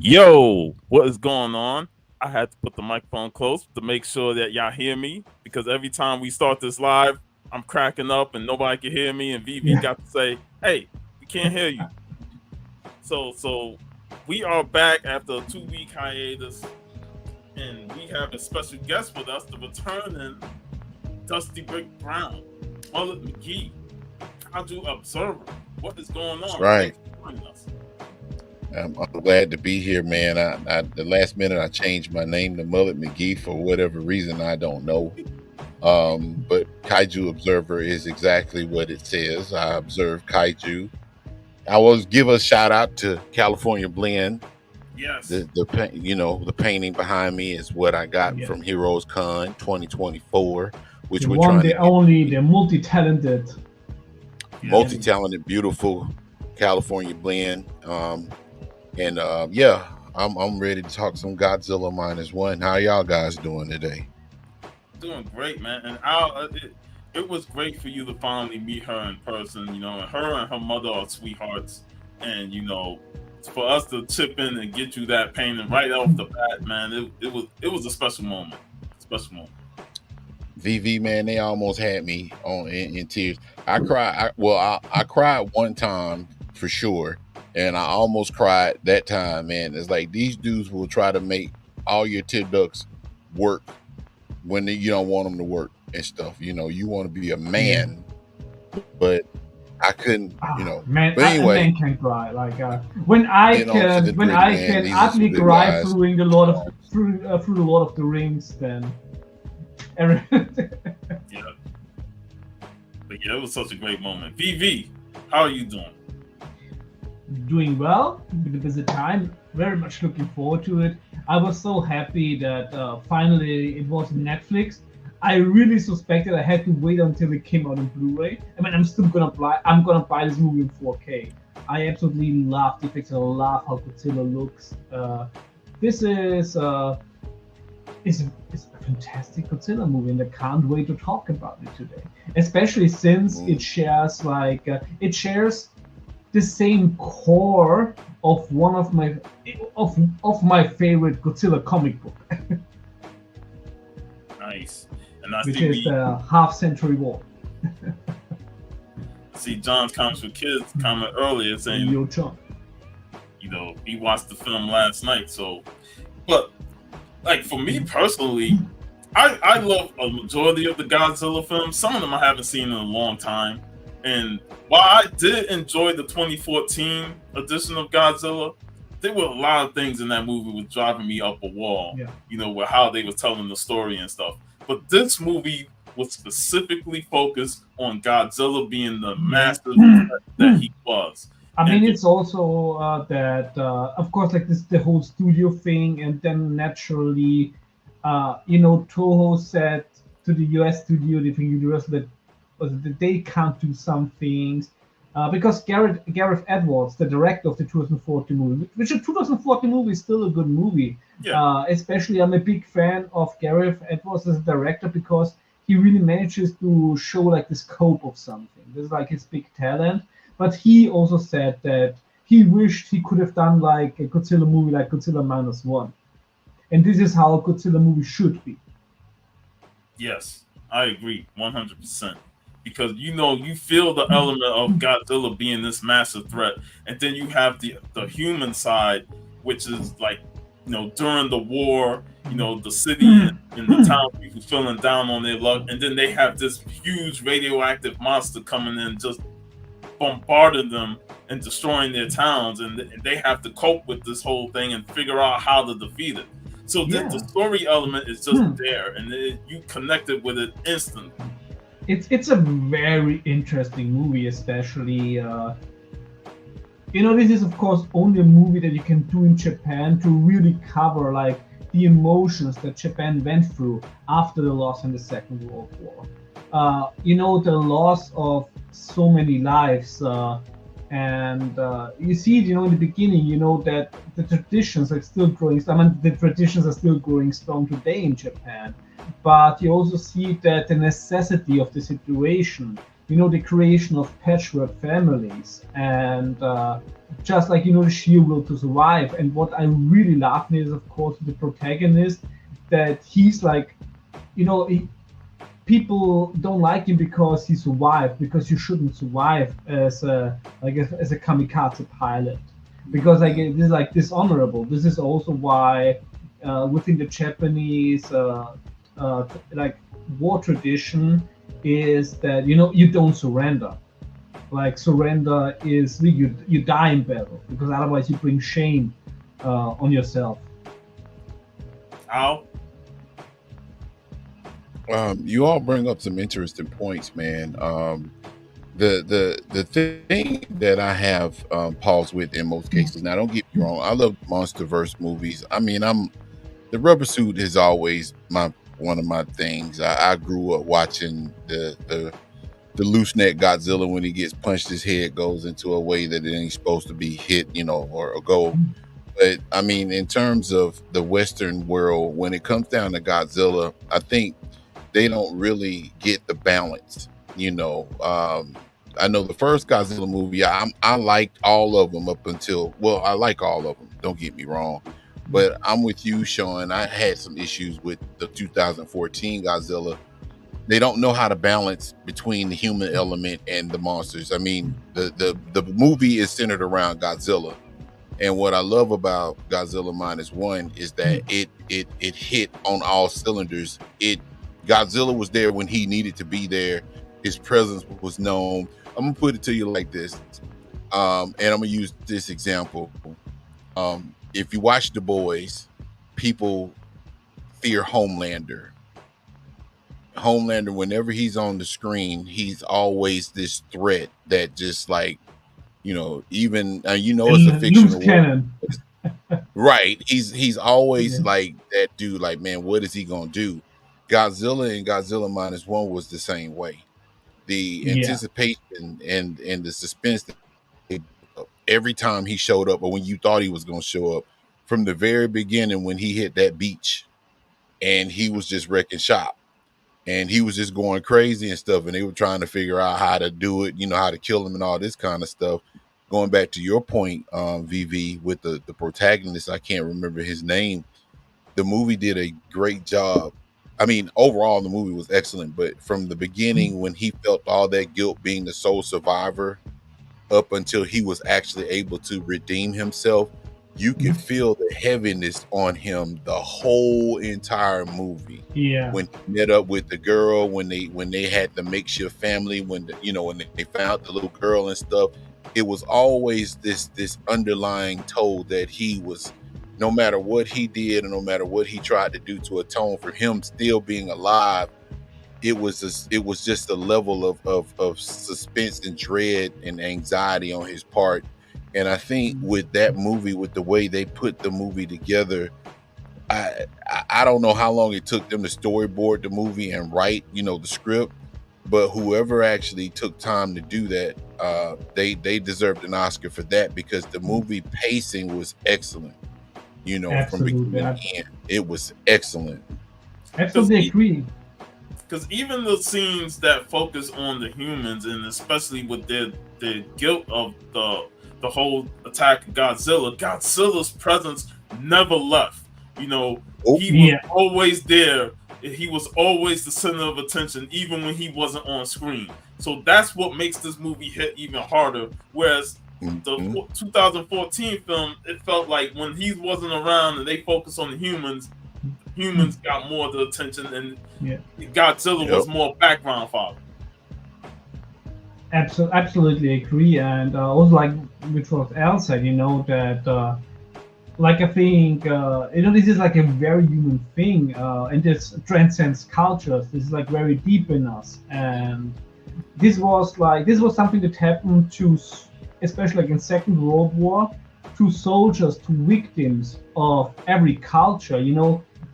Yo, what is going on? I had to put the microphone close to make sure that y'all hear me because every time we start this live, I'm cracking up and nobody can hear me. And VV Yeah. got to say, "Hey, we can't hear you." So we are back after a 2 week hiatus, and we have a special guest with us, the returning DustyBrickBrown, Mullet McGee, Kaiju Observer. What is going That's on? right. Thanks for joining us. I'm glad to be here, man. The last minute I changed my name to Mullet McGee for whatever reason I don't know. But Kaiju Observer is exactly what it says. I observe kaiju. I will give a shout out to California Blend. Yes. The painting behind me is what I got Yeah. from Heroes Con 2024, which The we're one, trying the to only, the multi-talented. multi-talented, beautiful California Blend. I'm ready to talk some Godzilla -1. How y'all guys doing today? Doing great, man. And it was great for you to finally meet her in person. And her mother are sweethearts. And for us to chip in and get you that painting right off the bat, man, it was a special moment. Special moment. VV, man, they almost had me in tears. I cried. I cried one time for sure, and I almost cried that time. Man, it's like these dudes will try to make all your tear ducts work when you don't want them to work and stuff. You want to be a man, but I couldn't. Man, But anyway, a man can cry. Like when I can ugly cry through the Lord of through the Lord of the Rings, then. Yeah. But yeah, it was such a great moment. VV, how are you doing? Doing well. Been a busy time. Very much looking forward to it. I was so happy that finally it was Netflix. I really suspected I had to wait until it came out in Blu-ray. I mean, I'm still gonna buy. I'm gonna buy this movie in 4K. I absolutely love the effects. I love how Godzilla looks. This is it's a fantastic Godzilla movie, and I can't wait to talk about it today. Especially since it shares the same core of one of my favorite Godzilla comic book. Nice. And which is the Half-Century War. See John's Comics for Kids comment earlier saying, Yo, John. He watched the film last night. So, but like for me personally, I love a majority of the Godzilla films. Some of them I haven't seen in a long time. And while I did enjoy the 2014 edition of Godzilla, there were a lot of things in that movie was driving me up a wall. Yeah. With how they were telling the story and stuff. But this movie was specifically focused on Godzilla being the massive threat that he was. I mean, it's also that, of course, like the whole studio thing, and then naturally, Toho said to the US studio, the Universal, that they can't do some things because Gareth Edwards, the director of the 2014 movie, which the 2014 movie is still a good movie. Yeah. Especially, I'm a big fan of Gareth Edwards as a director because he really manages to show like the scope of something. This is like his big talent. But he also said that he wished he could have done like a Godzilla movie like Godzilla -1. And this is how a Godzilla movie should be. Yes, I agree 100%. Because you feel the element of Godzilla being this massive threat, and then you have the human side, which is like during the war, the city and the town people feeling down on their luck, and then they have this huge radioactive monster coming in just bombarding them and destroying their towns, and they have to cope with this whole thing and figure out how to defeat it. So the story element is just there, and you connected with it instantly. It's a very interesting movie, especially this is of course only a movie that you can do in Japan to really cover like the emotions that Japan went through after the loss in the Second World War. The loss of so many lives, and you see it, in the beginning, that the traditions are still growing. I mean, the traditions are still growing strong today in Japan, but you also see that the necessity of the situation, the creation of patchwork families, and just like, you know, the sheer will to survive. And what I really love is, of course, the protagonist, that he's like, you know, people don't like him because he survived, because you shouldn't survive as a as a kamikaze pilot, because like it is like dishonorable. This is also why within the Japanese like war tradition is that, you know, you don't surrender. Like surrender is you die in battle, because otherwise you bring shame on yourself. Al? You all bring up some interesting points, man. The thing that I have pause with in most cases. Now, don't get me wrong, I love MonsterVerse movies. I mean, the rubber suit is always one of my things. I grew up watching the loose neck Godzilla. When he gets punched, his head goes into a way that it ain't supposed to be hit, you know, or go. But I mean, in terms of the Western world, when it comes down to Godzilla, I think they don't really get the balance. You know, I know the first Godzilla movie, I liked all of them up until, well, I like all of them. Don't get me wrong, but I'm with you, Sean. I had some issues with the 2014 Godzilla. They don't know how to balance between the human element and the monsters. I mean, the movie is centered around Godzilla. And what I love about Godzilla -1 is that it hit on all cylinders. Godzilla was there when he needed to be there. His presence was known. I'm gonna put it to you like this, and I'm gonna use this example. If you watch The Boys, people fear Homelander. Homelander, whenever he's on the screen, he's always this threat that just like, you know, even you know, it's a fictional cannon. Right. He's always like that dude, like, man, what is he gonna do? Godzilla and Godzilla -1 was the same way. The anticipation and the suspense that every time he showed up, or when you thought he was gonna show up, from the very beginning when he hit that beach and he was just wrecking shop. And he was just going crazy and stuff, and they were trying to figure out how to do it, you know, how to kill him and all this kind of stuff. Going back to your point, VV, with the protagonist, I can't remember his name. The movie did a great job. I mean, overall, the movie was excellent, but from the beginning, when he felt all that guilt being the sole survivor, up until he was actually able to redeem himself, you could feel the heaviness on him the whole entire movie. Yeah. When he met up with the girl, when they had the makeshift family, when when they found the little girl and stuff, it was always this underlying toll that he was, no matter what he did and no matter what he tried to do to atone for him still being alive, it was just a level of suspense and dread and anxiety on his part. And I think with that movie, with the way they put the movie together, I don't know how long it took them to storyboard the movie and write, the script, but whoever actually took time to do that, they deserved an Oscar for that, because the movie pacing was excellent. From beginning to end, it was excellent. Absolutely agree. Because even the scenes that focus on the humans, and especially with the guilt of the whole attack of Godzilla's presence never left. He was always there. He was always the center of attention, even when he wasn't on screen. So that's what makes this movie hit even harder. Whereas the 2014 film, it felt like when he wasn't around and they focused on the humans got more of the attention, and Godzilla was more background fodder. Absolutely agree. And also, like which was Al said, that like I think this is like a very human thing, and this transcends cultures. This is like very deep in us, and this was something that happened to, especially like in Second World War, to soldiers, to victims of every culture.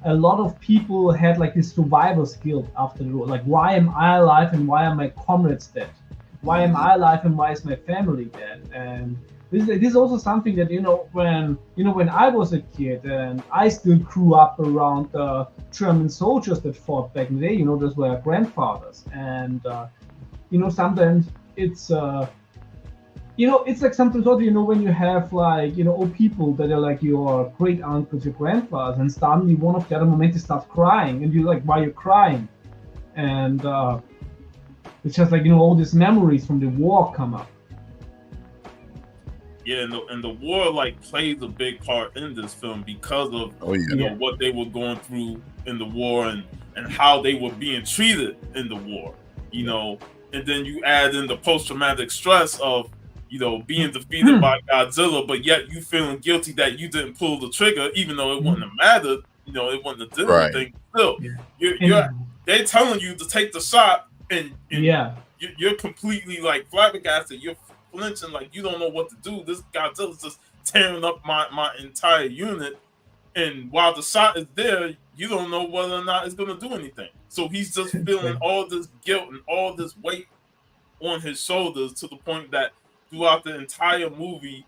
A lot of people had like this survivor's guilt after the war. Like, why am I alive and why are my comrades dead? Why am I alive and why is my family dead? And this is also something that when I was a kid, and I still grew up around German soldiers that fought back in the day. Those were our grandfathers, and sometimes it's it's like sometimes also, when you have like, old people that are like your great uncles, your grandfathers, and suddenly one of the other moments starts crying, and you're like, why are you crying? And it's just like, all these memories from the war come up. Yeah, and the war like plays a big part in this film because of what they were going through in the war and how they were being treated in the war. And then you add in the post-traumatic stress of being defeated by Godzilla, but yet you feeling guilty that you didn't pull the trigger, even though it wouldn't have mattered. It wouldn't have done anything. Still, they're telling you to take the shot, and you're completely like flabbergasted. You're flinching, like you don't know what to do. This Godzilla's just tearing up my entire unit, and while the shot is there, you don't know whether or not it's going to do anything. So he's just feeling all this guilt and all this weight on his shoulders to the point that throughout the entire movie,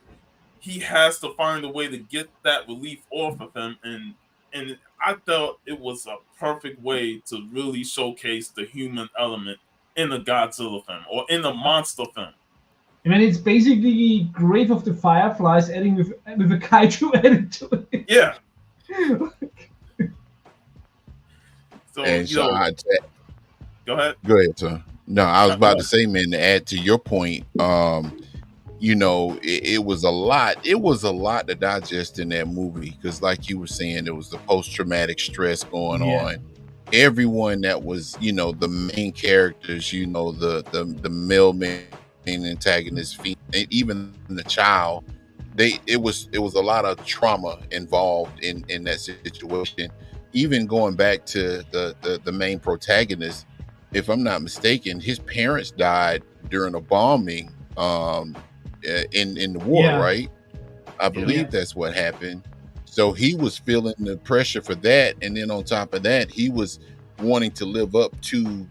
he has to find a way to get that relief off of him. And I felt it was a perfect way to really showcase the human element in a Godzilla film or in a monster film. I mean, it's basically Grave of the Fireflies adding with a kaiju added to it. Yeah. So, and so go ahead. Go ahead, sir. No, I was about to say, man, to add to your point, it was a lot. It was a lot to digest in that movie because, like you were saying, there was the post-traumatic stress going on. Everyone that was, the main characters, the male main antagonist, even the child, it was a lot of trauma involved in that situation. Even going back to the main protagonist, if I'm not mistaken, his parents died during a bombing in the war, right? I believe that's what happened. So he was feeling the pressure for that, and then on top of that, he was wanting to live up to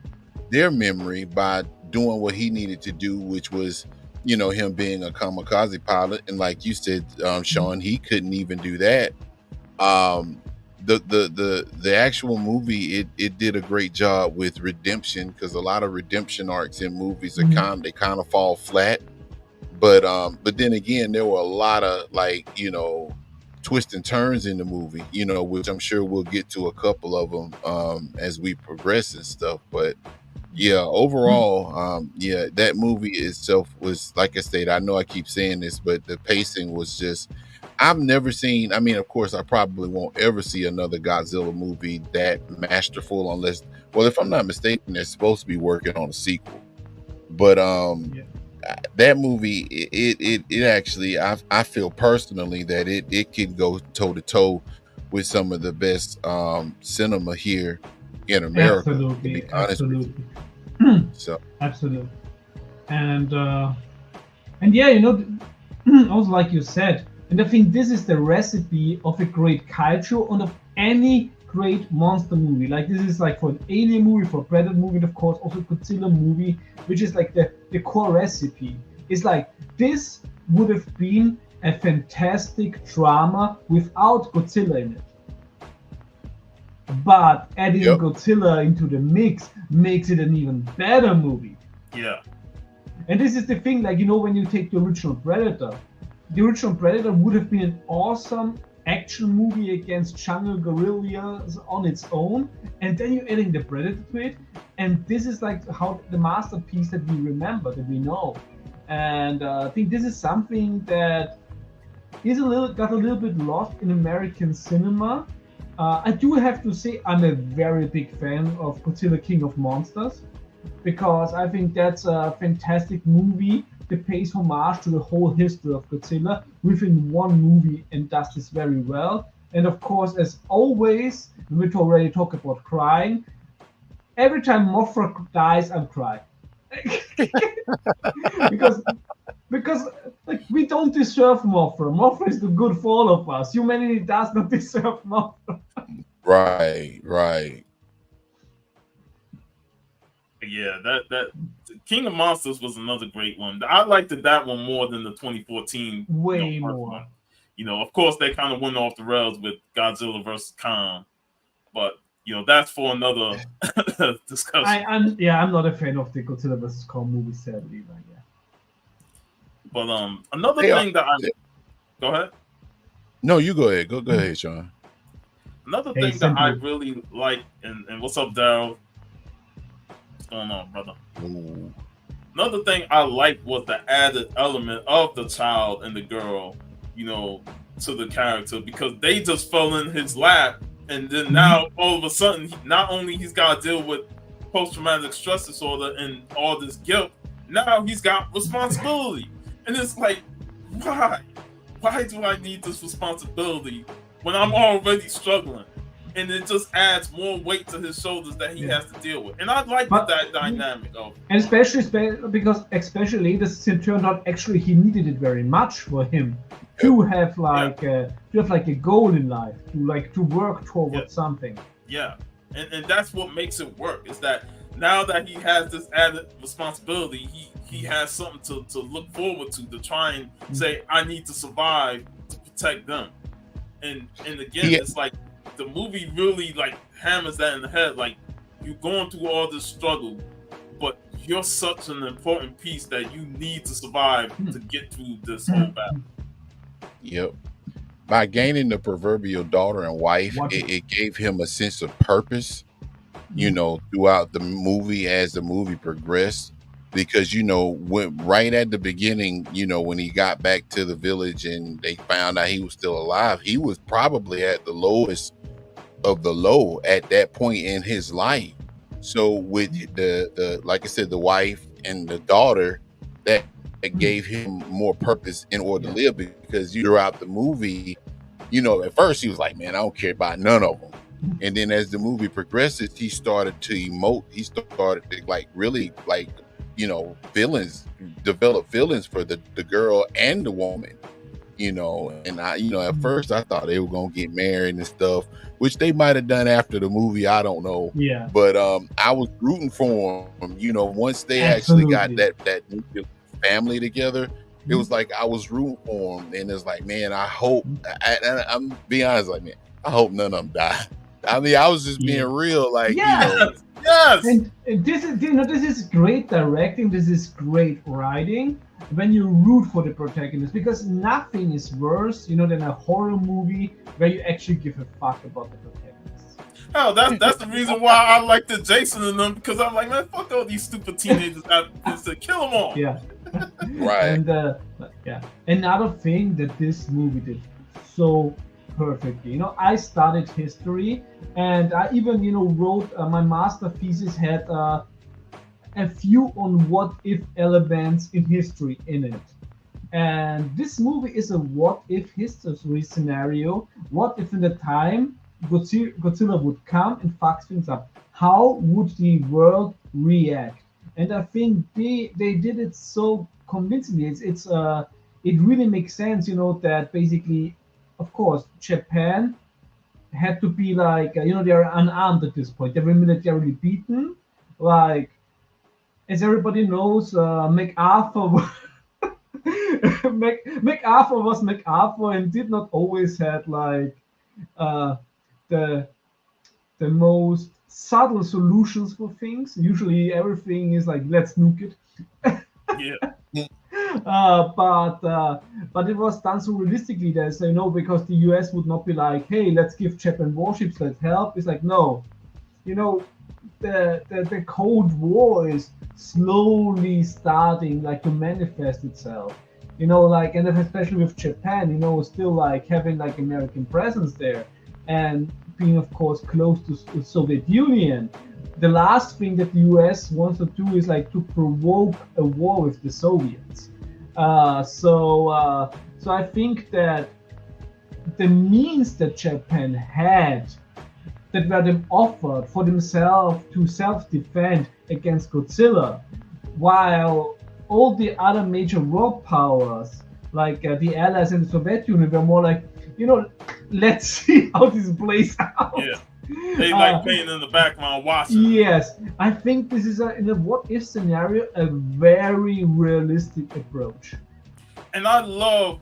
their memory by doing what he needed to do, which was, him being a kamikaze pilot. And like you said, Sean, he couldn't even do that. The actual movie, it did a great job with redemption, because a lot of redemption arcs in movies are kind of fall flat. But then again, there were a lot of twists and turns in the movie, which I'm sure we'll get to a couple of them as we progress and stuff. But overall, that movie itself was, like I said, I know I keep saying this, but the pacing was just, I've never seen, I mean, of course, I probably won't ever see another Godzilla movie that masterful unless, well, if I'm not mistaken, they're supposed to be working on a sequel. But that movie, it actually, I feel personally that it can go toe to toe with some of the best cinema here in America. Absolutely, to be honest with you. So absolutely, and also like you said, and I think this is the recipe of a great kaiju and of any great monster movie. Like this is like for an Alien movie, for a Predator movie, and of course also Godzilla movie, which is like the core recipe. It's like this would have been a fantastic drama without Godzilla in it. But adding Godzilla into the mix makes it an even better movie. Yeah. And this is the thing, like, when you take the original Predator would have been an awesome action movie against jungle gorillas on its own, and then you're adding the Predator to it, and this is like how the masterpiece that we remember, that we know. And I think this is something that got a little bit lost in American cinema. I do have to say I'm a very big fan of Godzilla King of Monsters, because I think that's a fantastic movie that pays homage to the whole history of Godzilla within one movie and does this very well. And of course, as always, we already talk about crying. Every time Mothra dies, I'm crying. because like, we don't deserve Mothra. Mothra is the good for all of us. Humanity does not deserve Mothra. Right. Yeah, that King of Monsters was another great one. I liked that one more than the 2014 way more one. Of course, they kind of went off the rails with Godzilla versus Kong, but that's for another discussion. I'm not a fan of the Godzilla vs. Kong movie, sadly. But another They are. thing that I go ahead. No, you go ahead. Go ahead, Sean. Another Hey, thing that I simply. really like, and what's up, Daryl? What's going on, brother? Ooh. Another thing I liked was the added element of the child and the girl, to the character, because they just fell in his lap, and then now all of a sudden, not only he's got to deal with post-traumatic stress disorder and all this guilt, now he's got responsibility, and it's like, why? Why do I need this responsibility when I'm already struggling? And it just adds more weight to his shoulders that he has to deal with. And I like that dynamic of, and because especially this turned out actually he needed it very much for him to have like a goal in life, to work towards something. Yeah, and that's what makes it work. Is that now that he has this added responsibility, he has something to look forward to try and say, I need to survive to protect them. And again, it's like the movie really like hammers that in the head. Like, you're going through all this struggle, but you're such an important piece that you need to survive to get through this whole battle. Yep. By gaining the proverbial daughter and wife, it gave him a sense of purpose, throughout the movie as the movie progressed. Because, when right at the beginning, when he got back to the village and they found out he was still alive, he was probably at the lowest of the low at that point in his life. So with the like I said, the wife and the daughter, that gave him more purpose in order to live, because throughout the movie, at first he was like, man, I don't care about none of them. And then as the movie progresses, he started to emote. He started to really develop feelings for the girl and the woman, and I, at first I thought they were going to get married and stuff, which they might've done after the movie. I don't know. Yeah. But, I was rooting for them, once they actually got that nuclear family together. It was like, I was rooting for them, and it's like, man, I hope, I'm being honest, like, man, I hope none of them die. I mean, I was just being real, like, Yes. And this is great directing. This is great writing when you root for the protagonist, because nothing is worse, than a horror movie where you actually give a fuck about the protagonist. Oh, that's the reason why I like the Jason in them, because I'm like, man, fuck all these stupid teenagers. To kill them all. Yeah. Right. And another thing that this movie did so perfectly. I studied history, and I even wrote my master thesis had a few on what if elements in history in it. And this movie is a what if history scenario. What if in the time Godzilla would come and fuck things up? How would the world react? And I think they did it so convincingly. It really makes sense, that basically, of course, Japan had to be like, they are unarmed at this point. They were militarily beaten. Like, as everybody knows, MacArthur MacArthur was MacArthur and did not always have like the most subtle solutions for things. Usually everything is like, let's nuke it. Yeah. But it was done so realistically that because the US would not be like, hey, let's give Japan warships, let's help. It's like, no, the Cold War is slowly starting like to manifest itself. And especially with Japan, still like having like American presence there, and being of course close to the Soviet Union. The last thing that the US wants to do is like to provoke a war with the Soviets. So I think that the means that Japan had that were them offered for themselves to self-defend against Godzilla, while all the other major world powers, like the Allies and the Soviet Union, were more like, let's see how this plays out. Yeah. They like playing in the background watching. Yes, I think this is in a what-if scenario a very realistic approach. And I love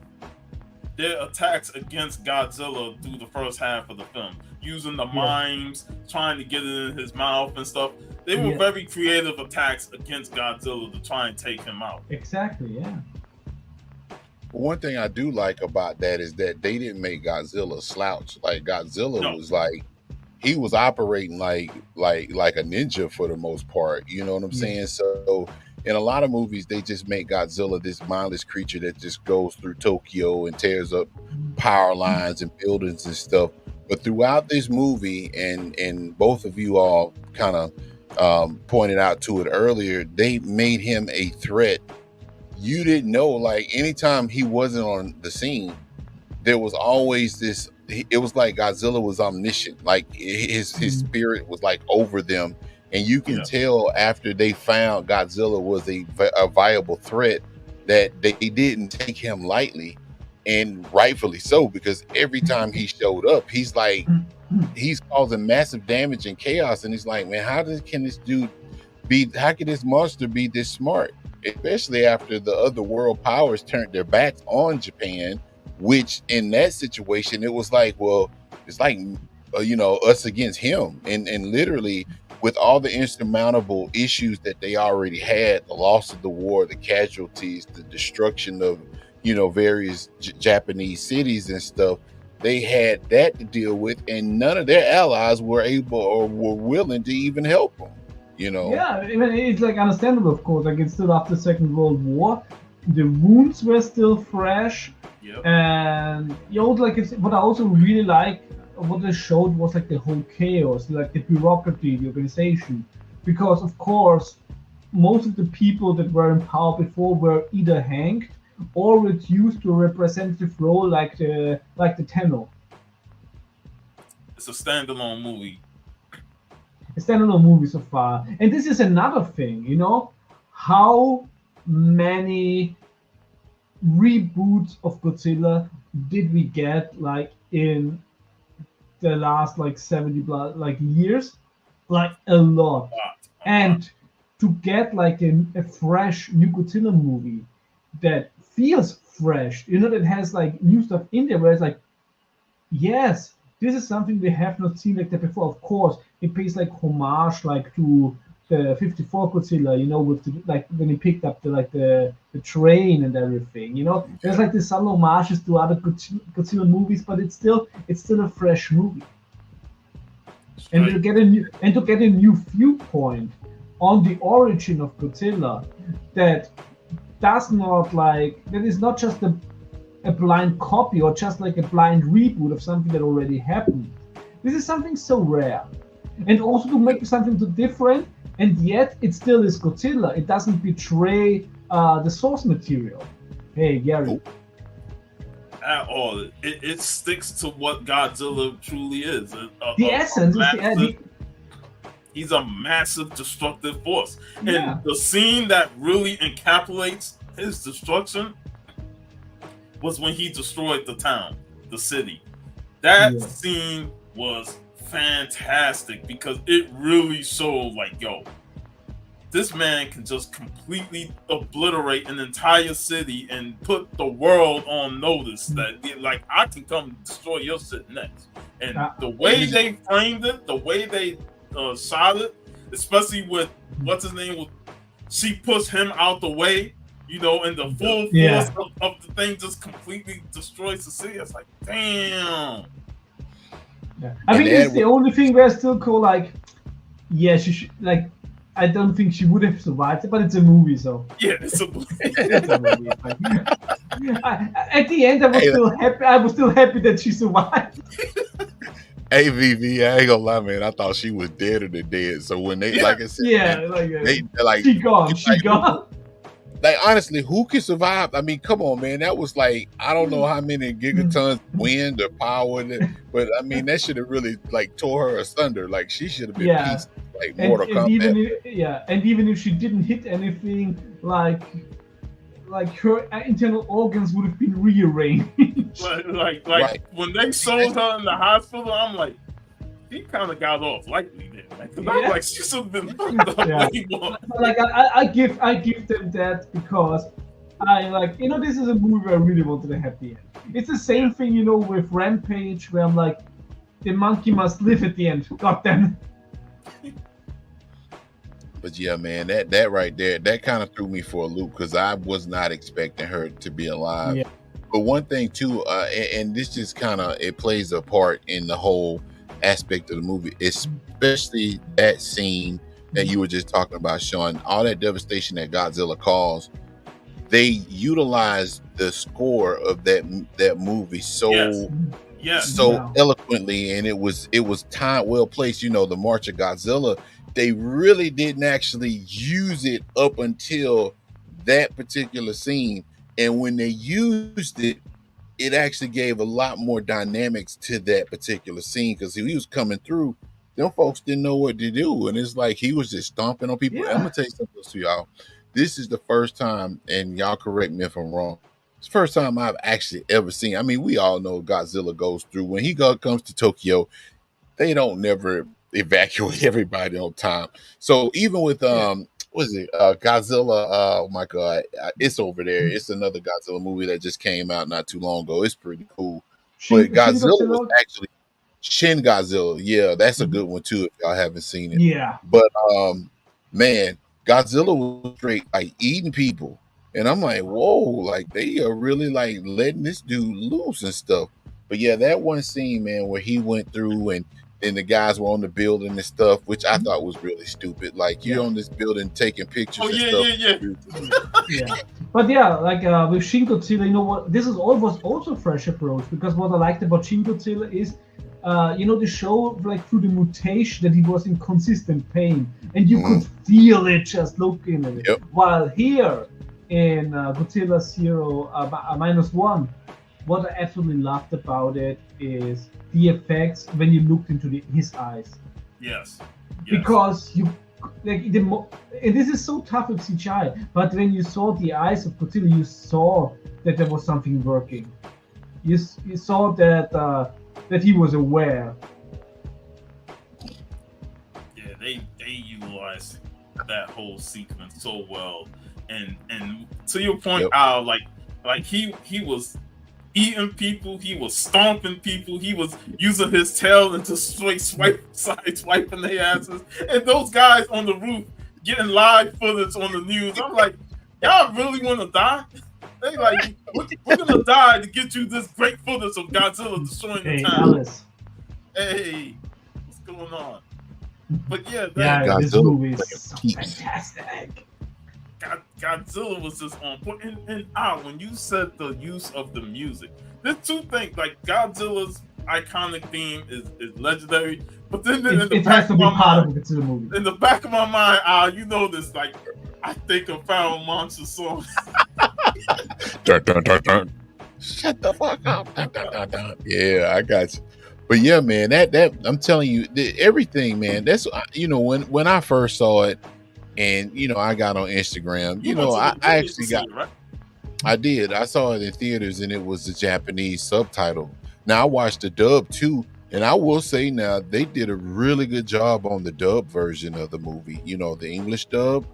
their attacks against Godzilla through the first half of the film, using the mimes, trying to get it in his mouth and stuff. They were very creative attacks against Godzilla to try and take him out. Exactly, yeah. One thing I do like about that is that they didn't make Godzilla slouch. Like Godzilla No, was like he was operating like a ninja for the most part. You know what I'm Yeah. saying? So in a lot of movies, they just make Godzilla this mindless creature that just goes through Tokyo and tears up power lines and buildings and stuff. But throughout this movie, and both of you all kind of pointed out to it earlier, they made him a threat. You didn't know, like anytime he wasn't on the scene, there was always this. It was like Godzilla was omniscient, like his spirit was like over them, and you can Yeah. tell after they found Godzilla was a viable threat that they didn't take him lightly, and rightfully so, because every time he showed up, he's like he's causing massive damage and chaos, and he's like, man, can this dude be? How can this monster be this smart? Especially after the other world powers turned their backs on Japan. Which in that situation, it was like, well, it's like, us against him. And literally with all the insurmountable issues that they already had, the loss of the war, the casualties, the destruction of, various Japanese cities and stuff, they had that to deal with. And none of their allies were able or were willing to even help them, Yeah, I mean, it's like understandable, of course. Like it's still after Second World War, the wounds were still fresh, Yep. and like it's what I also really like. What they showed was like the whole chaos, like the bureaucracy, the organization, because of course, most of the people that were in power before were either hanged or reduced to a representative role, like the Tenno. It's a standalone movie. A standalone movie so far. And this is another thing, how many reboots of Godzilla did we get like in the last like 70 years? Like a lot. And to get like a fresh new Godzilla movie that feels fresh, that has like new stuff in there where it's like, yes, this is something we have not seen like that before. Of course, it pays like homage like to the '54 Godzilla, with like when he picked up the train and everything. There's like the subtle homages to other Godzilla movies, but it's still a fresh movie. And to get a new viewpoint on the origin of Godzilla that is not just a blind copy or just like a blind reboot of something that already happened. This is something so rare. And also to make something so different, and yet it still is Godzilla. It doesn't betray the source material. Hey, Gary. At all. It sticks to what Godzilla truly is. The essence is he's a massive destructive force. Yeah. And the scene that really encapsulates his destruction was when he destroyed the town, the city. That scene was fantastic because it really showed like, yo, this man can just completely obliterate an entire city and put the world on notice that like I can come destroy your shit next. And the way they framed it, the way they shot it, especially with what's his name, she pushed him out the way, and the full force of the thing just completely destroys the city. It's like, damn. Yeah. I think it's the only thing where I still call like, yeah, she should, like, I don't think she would have survived it, but it's a movie, so. Yeah, it's a movie. At the end, I was still happy that she survived. Hey, VV, I ain't gonna lie, man. I thought she was deader than dead. So when they, like I said, she gone. Like, honestly, who can survive? I mean, come on, man. That was like, I don't know how many gigatons wind or power, but I mean, that should have really like tore her asunder. Like, she should have been pieces, like Mortal Kombat. And even if she didn't hit anything, like her internal organs would have been rearranged. Like when they showed her in the hospital, I'm like, she kind of got off lightly there. Because I'm like, she should have been way more. Like I give them that because I like, this is a movie where I really wanted a happy end. It's the same thing, with Rampage, where I'm like, the monkey must live at the end. God damn. But yeah, man, that right there, that kind of threw me for a loop because I was not expecting her to be alive. Yeah. But one thing too, and this just kind of it plays a part in the whole aspect of the movie, especially that scene that you were just talking about, Sean. All that devastation that Godzilla caused, they utilized the score of that movie Yes. so Yes. so Yeah. eloquently, and it was time well placed. The March of Godzilla, they really didn't actually use it up until that particular scene, and when they used it, it actually gave a lot more dynamics to that particular scene, because he was coming through, them folks didn't know what to do, and it's like he was just stomping on people. I'm Yeah. gonna tell you something else to y'all. This is the first time, and y'all correct me if I'm wrong, it's the first time I've actually ever seen, I mean, we all know Godzilla goes through when comes to Tokyo, they don't never evacuate everybody on time. So even with Yeah. what is it, Godzilla, oh my god, it's over there, it's another Godzilla movie that just came out not too long ago, it's pretty cool. But Shin Godzilla was Godzilla. actually Shin Godzilla, yeah, that's a Mhm. good one too if y'all haven't seen it. Yeah. But man, Godzilla was straight like eating people, and I'm like, whoa, like they are really like letting this dude loose and stuff. But yeah, that one scene, man, where he went through and the guys were on the building and stuff, which I thought was really stupid. Like you're Yeah. on this building taking Oh pictures and yeah, stuff. yeah, Yeah. But yeah, like with Shin Godzilla, you know what? This is almost also a fresh approach, because what I liked about Shin Godzilla is, they show like through the mutation that he was in consistent pain, and you could feel it just looking at it. Yep. While here in Godzilla Zero -1, what I absolutely loved about it is the effects when you looked into his eyes, yes. because you like and this is so tough with CGI, but when you saw the eyes of Godzilla, you saw that there was something working. You saw that he was aware. Yeah, they utilized that whole sequence so well, and to your point, Yep. Al, like he was eating people, he was stomping people, he was using his tail and just side swiping their asses, and those guys on the roof getting live footage on the news. I'm like, y'all really want to die? They like, we're gonna die to get you this great footage of Godzilla destroying the Hey, town. Alice. Hey, what's going on? But yeah, Yeah, this Godzilla movie was is so like a fantastic. Godzilla was just on point. And when you said the use of the music, there's two things. Like Godzilla's iconic theme is legendary, but then It has to be part of a Godzilla movie. in the back of my mind, you know this. Like I think of Foul Monster song. Dun, dun, dun, dun. Shut the fuck up. Dun, dun, dun, dun. Yeah, I got you. But yeah, man, that I'm telling you, everything, man. That's when I first saw it, and I got on Instagram. I actually got. It, right? I did. I saw it in theaters, and it was the Japanese subtitle. Now I watched the dub too, and I will say now they did a really good job on the dub version of the movie. The English dub.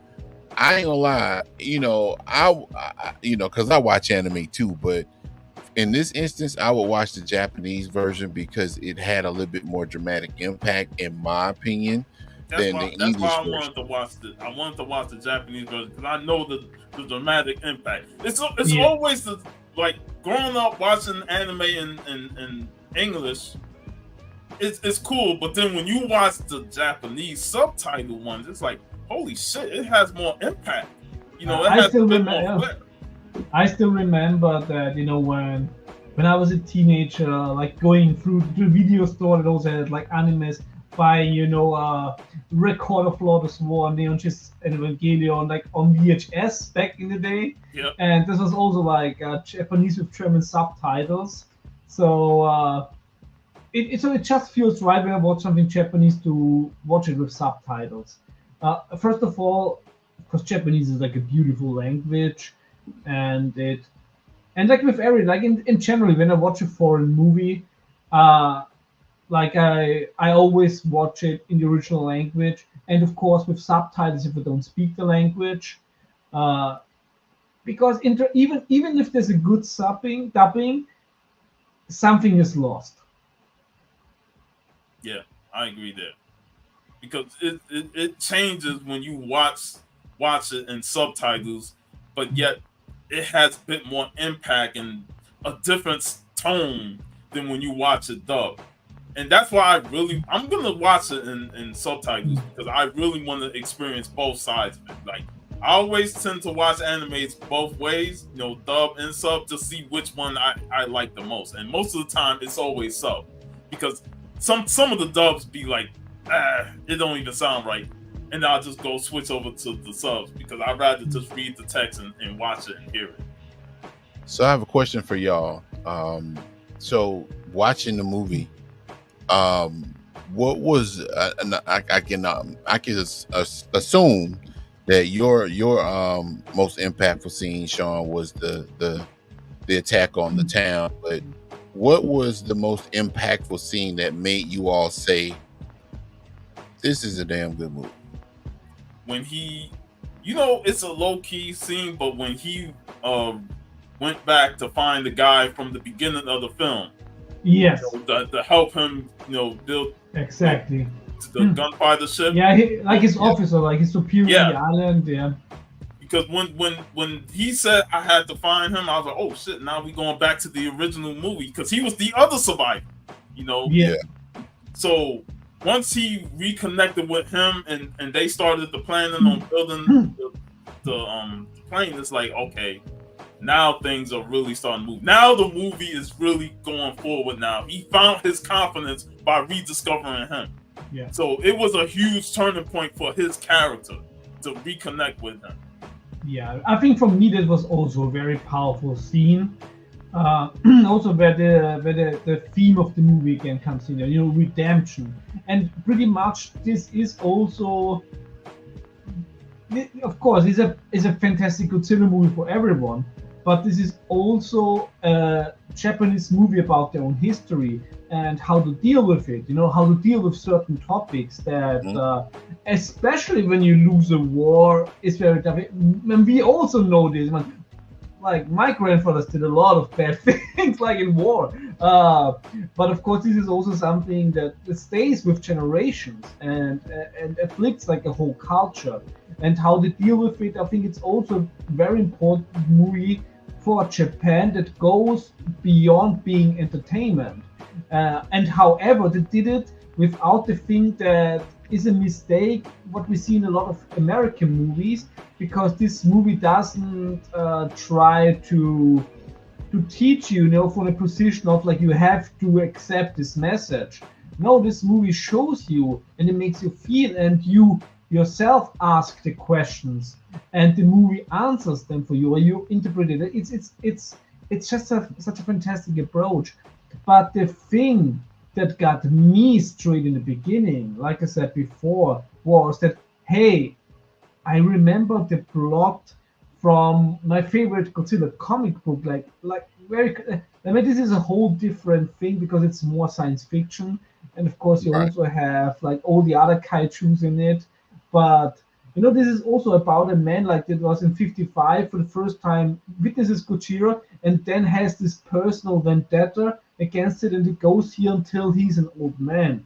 I ain't gonna lie. Because I watch anime too, but in this instance, I would watch the Japanese version because it had a little bit more dramatic impact, in my opinion, than the English I version. wanted to watch I wanted to watch the Japanese version because I know the dramatic impact. It's always like growing up watching anime in English. It's cool, but then when you watch the Japanese subtitle ones, it's like, holy shit, it has more impact. It has a bit more flair. I still remember that when I was a teenager, like going through the video store that also had like animes, buying Record of Lord of War, Neon Genesis Evangelion, like on VHS back in the day. Yep. And this was also like Japanese with German subtitles. So it just feels right when I watch something Japanese to watch it with subtitles. First of all, because Japanese is like a beautiful language, and like with in general, when I watch a foreign movie, like I always watch it in the original language, and of course with subtitles if I don't speak the language, because even if there's a good dubbing, something is lost. Yeah, I agree there because it changes when you watch it in subtitles, but yet it has a bit more impact, and a different tone than when you watch it dubbed. And that's why I'm gonna watch it in subtitles because I really want to experience both sides of it. Like I always tend to watch animes both ways, dub and sub, to see which one I like the most. And most of the time, it's always sub because some of the dubs be like, it don't even sound right, and I'll just go switch over to the subs because I'd rather just read the text and watch it and hear it. So I have a question for y'all. So watching the movie, what was I can assume that your most impactful scene, Sean, was the attack on the town. But what was the most impactful scene that made you all say, "This is a damn good movie"? When he, it's a low key scene, but when he went back to find the guy from the beginning of the film. Yes. To help him, build exactly the gunfighter ship. Yeah, his officer, like his superior on the island. Yeah. Because when he said I had to find him, I was like, oh shit! Now we going back to the original movie because he was the other survivor. Yeah. So once he reconnected with him and they started the planning on building the plane, it's like, okay, now things are really starting to move. Now the movie is really going forward now. He found his confidence by rediscovering him. Yeah. So it was a huge turning point for his character to reconnect with him. Yeah, I think for me that was also a very powerful scene. Also where the theme of the movie again comes in, redemption. And pretty much this is also, of course, is a fantastic Godzilla movie for everyone. But this is also a Japanese movie about their own history and how to deal with it, how to deal with certain topics that, especially when you lose a war, is very tough. And we also know this, like my grandfathers did a lot of bad things, like in war. But of course, this is also something that stays with generations and afflicts like a whole culture. And how to deal with it, I think it's also a very important movie for Japan that goes beyond being entertainment. And however, they did it without the thing that is a mistake, what we see in a lot of American movies, because this movie doesn't try to teach you, from a position of like you have to accept this message. No, this movie shows you and it makes you feel, and you yourself ask the questions and the movie answers them for you, or you interpret it. It's just such a fantastic approach. But the thing that got me straight in the beginning, like I said before, was that, hey, I remember the plot from my favorite Godzilla comic book, like very. I mean, this is a whole different thing because it's more science fiction, and of course you also have like all the other kaiju's in it. But this is also about a man like that was in '55 for the first time witnesses Godzilla, and then has this personal vendetta against it, and it goes here until he's an old man.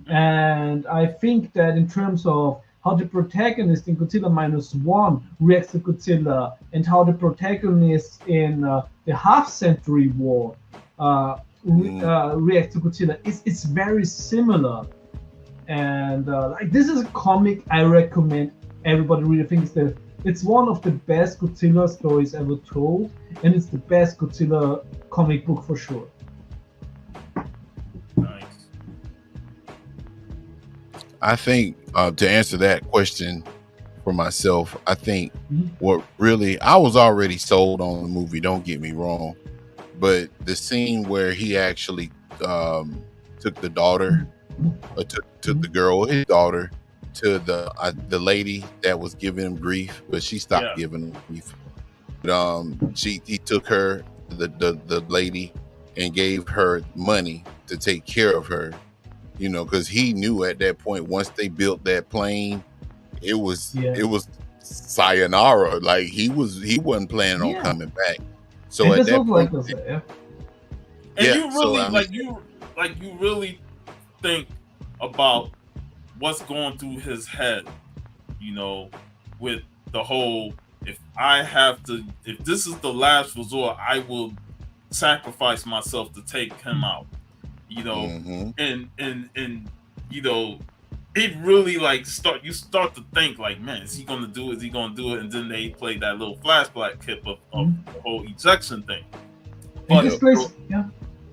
And I think that in terms of how the protagonist in Godzilla -1 reacts to Godzilla, and how the protagonist in the half-century war reacts to Godzilla, it's very similar. And like this is a comic I recommend everybody read. I think it's one of the best Godzilla stories ever told, and it's the best Godzilla comic book for sure. Nice. I think to answer that question for myself, I think what really, I was already sold on the movie, don't get me wrong, but the scene where he actually took the daughter, or took the girl, his daughter, to the lady that was giving him grief, but she stopped giving him grief. But he took her, the lady, and gave her money to take care of her, because he knew at that point, once they built that plane, it was sayonara. Like he wasn't planning on coming back. So and at that point, and you really think about what's going through his head, with the whole if this is the last resort, I will sacrifice myself to take him out. You know, Mm-hmm. and you know, it really like you start to think like, man, is he gonna do it? Is he gonna do it? And then they play that little flashback clip of the whole ejection thing. And But this plays, yeah,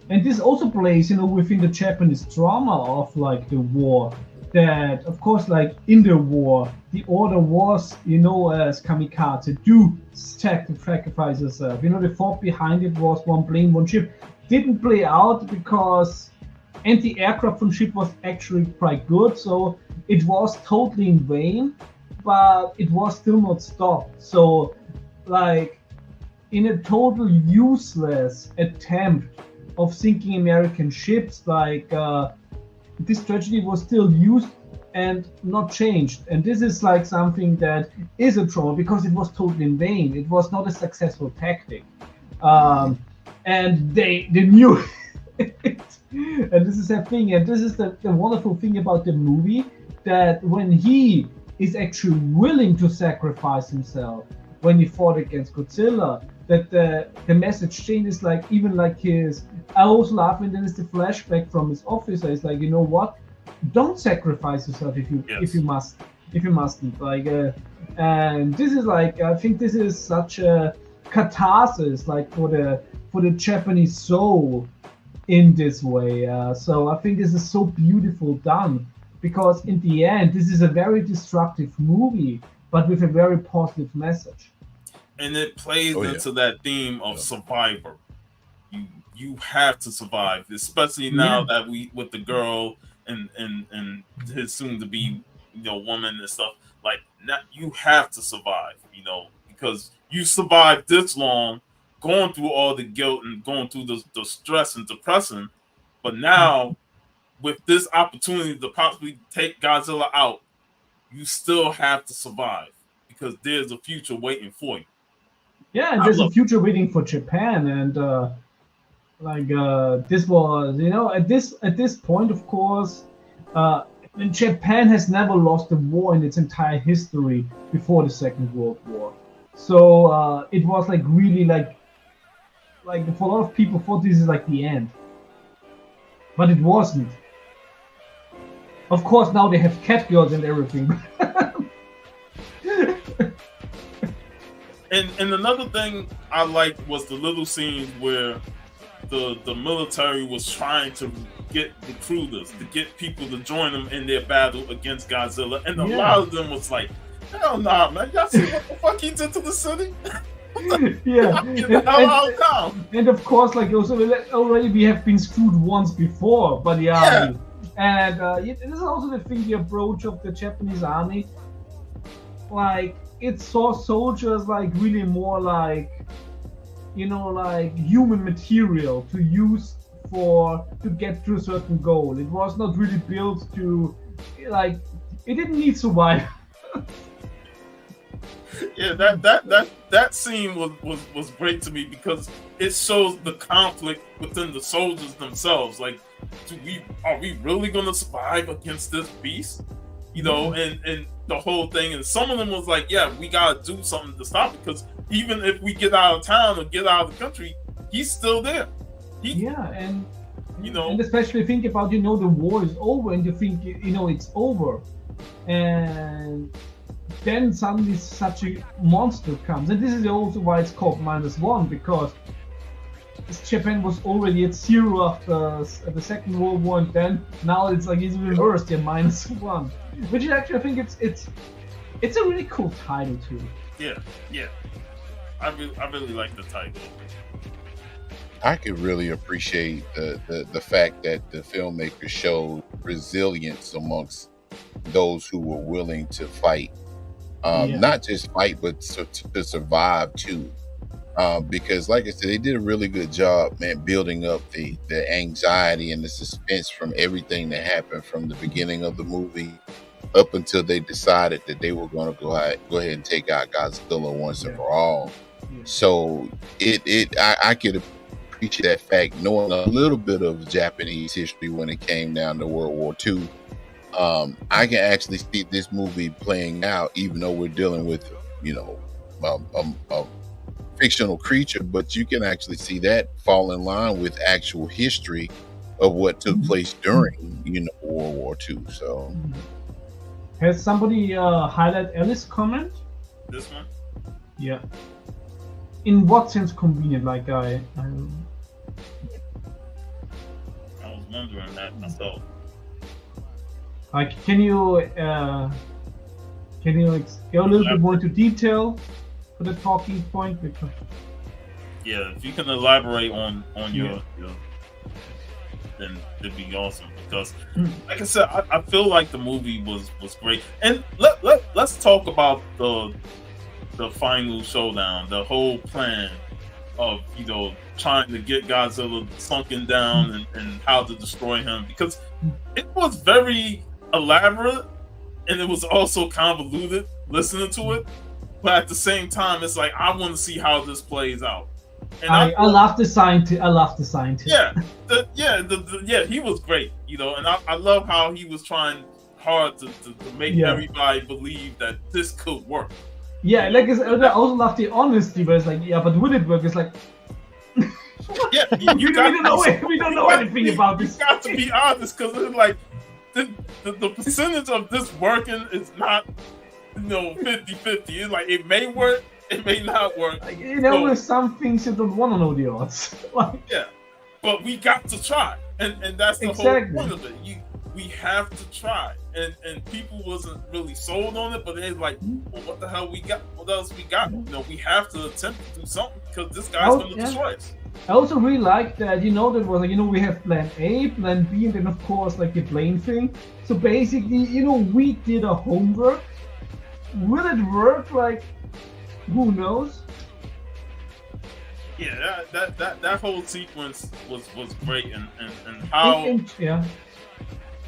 and this also plays, within the Japanese drama of like the war. That of course, like in the war, the order was, as kamikaze, do sacrifice yourself. The thought behind it was one plane, one ship. Didn't play out because anti-aircraft from ship was actually quite good, so it was totally in vain, but it was still not stopped. So, like, in a total useless attempt of sinking American ships, like this tragedy was still used and not changed. And this is like something that is a trauma because it was totally in vain. It was not a successful tactic. And they knew it. And this is a thing. And this is the wonderful thing about the movie, that when he is actually willing to sacrifice himself, when he fought against Godzilla, that the message changes, like even like his, I also love when there is the flashback from his officer. It's like, you know what, don't sacrifice yourself if you mustn't, like and this is like, I think this is such a catharsis, like for the Japanese soul in this way. So I think this is so beautiful done, because in the end this is a very destructive movie but with a very positive message. And it plays into that theme of survivor. You have to survive, especially now that we with the girl and his soon to be woman and stuff. Like, now you have to survive, because you survived this long, going through all the guilt and going through the stress and depression. But now, with this opportunity to possibly take Godzilla out, you still have to survive, because there's a future waiting for you. Yeah, and there's a future waiting for Japan, and this was, at this point, of course, Japan has never lost a war in its entire history before the Second World War. So it was like really like for a lot of people thought this is like the end, but it wasn't. Of course, now they have catgirls and everything. And another thing I liked was the little scenes where the military was trying to get recruiters, to get people to join them in their battle against Godzilla, and a lot of them was like, hell nah, man, y'all see what the fuck he did to the city? And of course, like also already we have been screwed once before, but and this is also the thing, the approach of the Japanese army, like it saw soldiers like really more like, like human material to use to get to a certain goal. It was not really built to, like, it didn't need survival. Yeah, that scene was great to me, because it shows the conflict within the soldiers themselves. Like, are we really gonna survive against this beast? And the whole thing. And some of them was like, yeah, we gotta do something to stop it, because even if we get out of town or get out of the country, he's still there. And especially think about, the war is over, and you think, it's over, and then suddenly such a monster comes. And this is also why it's called -1, because Japan was already at 0 after the Second World War, and then now it's like it's reversed, they're -1, which is actually, I think it's a really cool title too. Yeah. I really like the title. I could really appreciate the fact that the filmmaker showed resilience amongst those who were willing to fight. Not just fight, but to survive too. Because like I said, they did a really good job, man, building up the anxiety and the suspense from everything that happened from the beginning of the movie up until they decided that they were going to go ahead and take out Godzilla once and for all. So I could appreciate that fact, knowing a little bit of Japanese history when it came down to World War II. I can actually see this movie playing out, even though we're dealing with, a fictional creature, but you can actually see that fall in line with actual history of what took place during, World War II. So, has somebody highlight Alice's comment? This one? Yeah. In what sense convenient? Like I was wondering that myself. Like, can you go a little bit more into detail for the talking point? Because yeah, if you can elaborate on your then it'd be awesome. Because, like I said, I feel like the movie was great. And let's talk about the final showdown, the whole plan of trying to get Godzilla sunken down and how to destroy him, because it was very elaborate and it was also convoluted listening to it, but at the same time it's like I want to see how this plays out. And I love the scientist. I love the scientist. Yeah, he was great, and I love how he was trying hard to make everybody believe that this could work. Yeah, like I also love the honesty, but it's like, yeah, but will it work? It's like, yeah, we don't know anything about this. You got to be honest, because it's like the percentage of this working is not 50-50. It's like it may work, it may not work. Like, with some things you don't want to know the odds. Yeah, but we got to try, and that's the whole point of it. We have to try, and people wasn't really sold on it, but they're like, well, what the hell we got? What else we got? We have to attempt to do something because this guy's going to destroy us. I also really like that, there was like, we have plan A, plan B, and then of course like the plane thing. So basically, we did our homework. Will it work? Like, who knows? Yeah, that whole sequence was great, and how.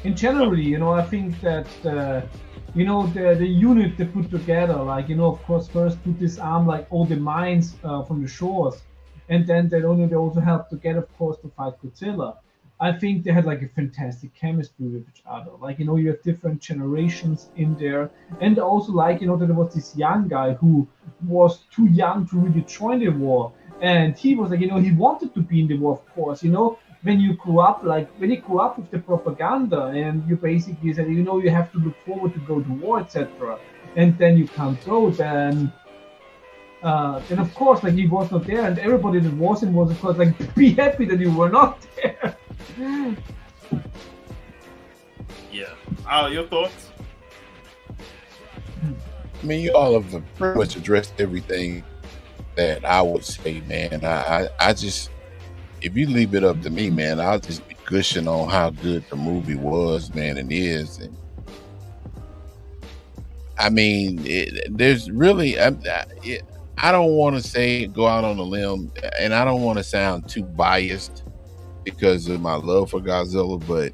In generally, I think that the unit they put together, like, of course, first to disarm like all the mines from the shores, and then they also help together, of course, to fight Godzilla. I think they had like a fantastic chemistry with each other. Like, you have different generations in there, and also like, that there was this young guy who was too young to really join the war, and he was like, he wanted to be in the war, of course, when you grew up with the propaganda, and you basically said, you have to look forward to go to war, etc., and then you can't go, then of course, like, he was not there, and everybody that was in was, of course, like, be happy that you were not there. Yeah. Your thoughts? I mean, you all have pretty much addressed everything that I would say, man. I just, if you leave it up to me, man, I'll just be gushing on how good the movie was, man, and is. And I mean, there's really, I don't want to say go out on a limb, and I don't want to sound too biased because of my love for Godzilla, but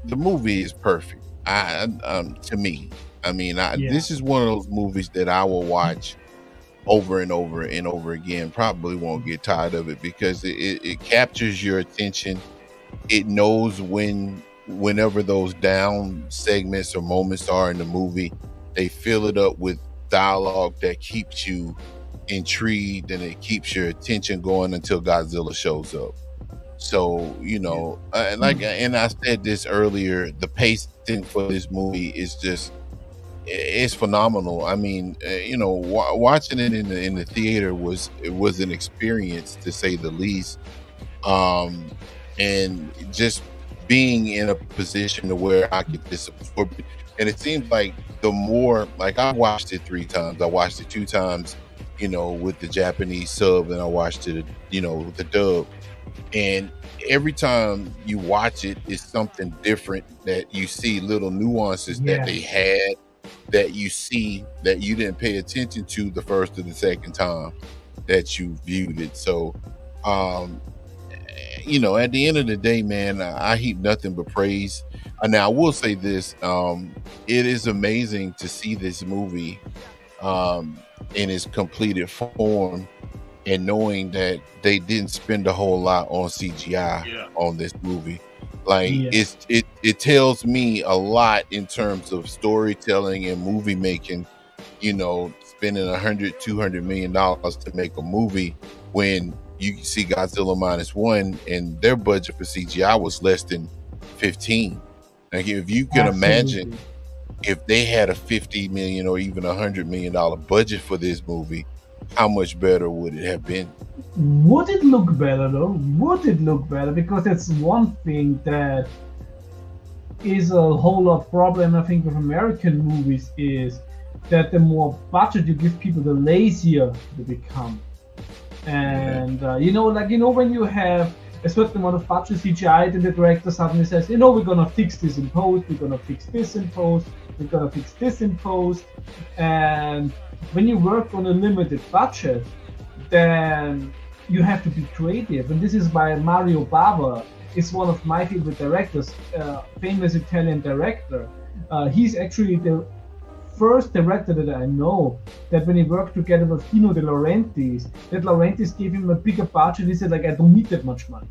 the movie is perfect. To me, I mean, this is one of those movies that I will watch over and over and over again. Probably won't get tired of it because it captures your attention. It knows whenever those down segments or moments are in the movie, they fill it up with dialogue that keeps you intrigued, and it keeps your attention going until Godzilla shows up. So, and I said this earlier, the pacing for this movie is just, it's phenomenal. I mean, watching it in the theater was an experience, to say the least. And just being in a position to where I could just absorb it. And it seems like the more, like, I watched it 3 times. I watched it 2 times, with the Japanese sub, and I watched it, with the dub. And every time you watch it, it's something different, that you see little nuances that they had, that you see that you didn't pay attention to the first or the second time that you viewed it. So, at the end of the day, man, I heap nothing but praise. Now, I will say this, it is amazing to see this movie in its completed form, and knowing that they didn't spend a whole lot on CGI on this movie. Like, it tells me a lot in terms of storytelling and movie making, spending 100, $200 million to make a movie when you see Godzilla -1 and their budget for CGI was less than 15. Like if you can imagine if they had a 50 million or even $100 million budget for this movie, how much better would it have been? Would it look better though? Would it look better? Because that's one thing that is a whole lot problem, I think, with American movies is that the more budget you give people, the lazier they become. And when you have a certain amount of budget CGI, then the director suddenly says, we're gonna fix this in post, we're gonna fix this in post, we're gonna fix this in post. And when you work on a limited budget, then you have to be creative. And this is why Mario Bava is one of my favorite directors, famous Italian director. He's actually the first director that I know that when he worked together with Dino De Laurentiis, that Laurentiis gave him a bigger budget. He said, I don't need that much money.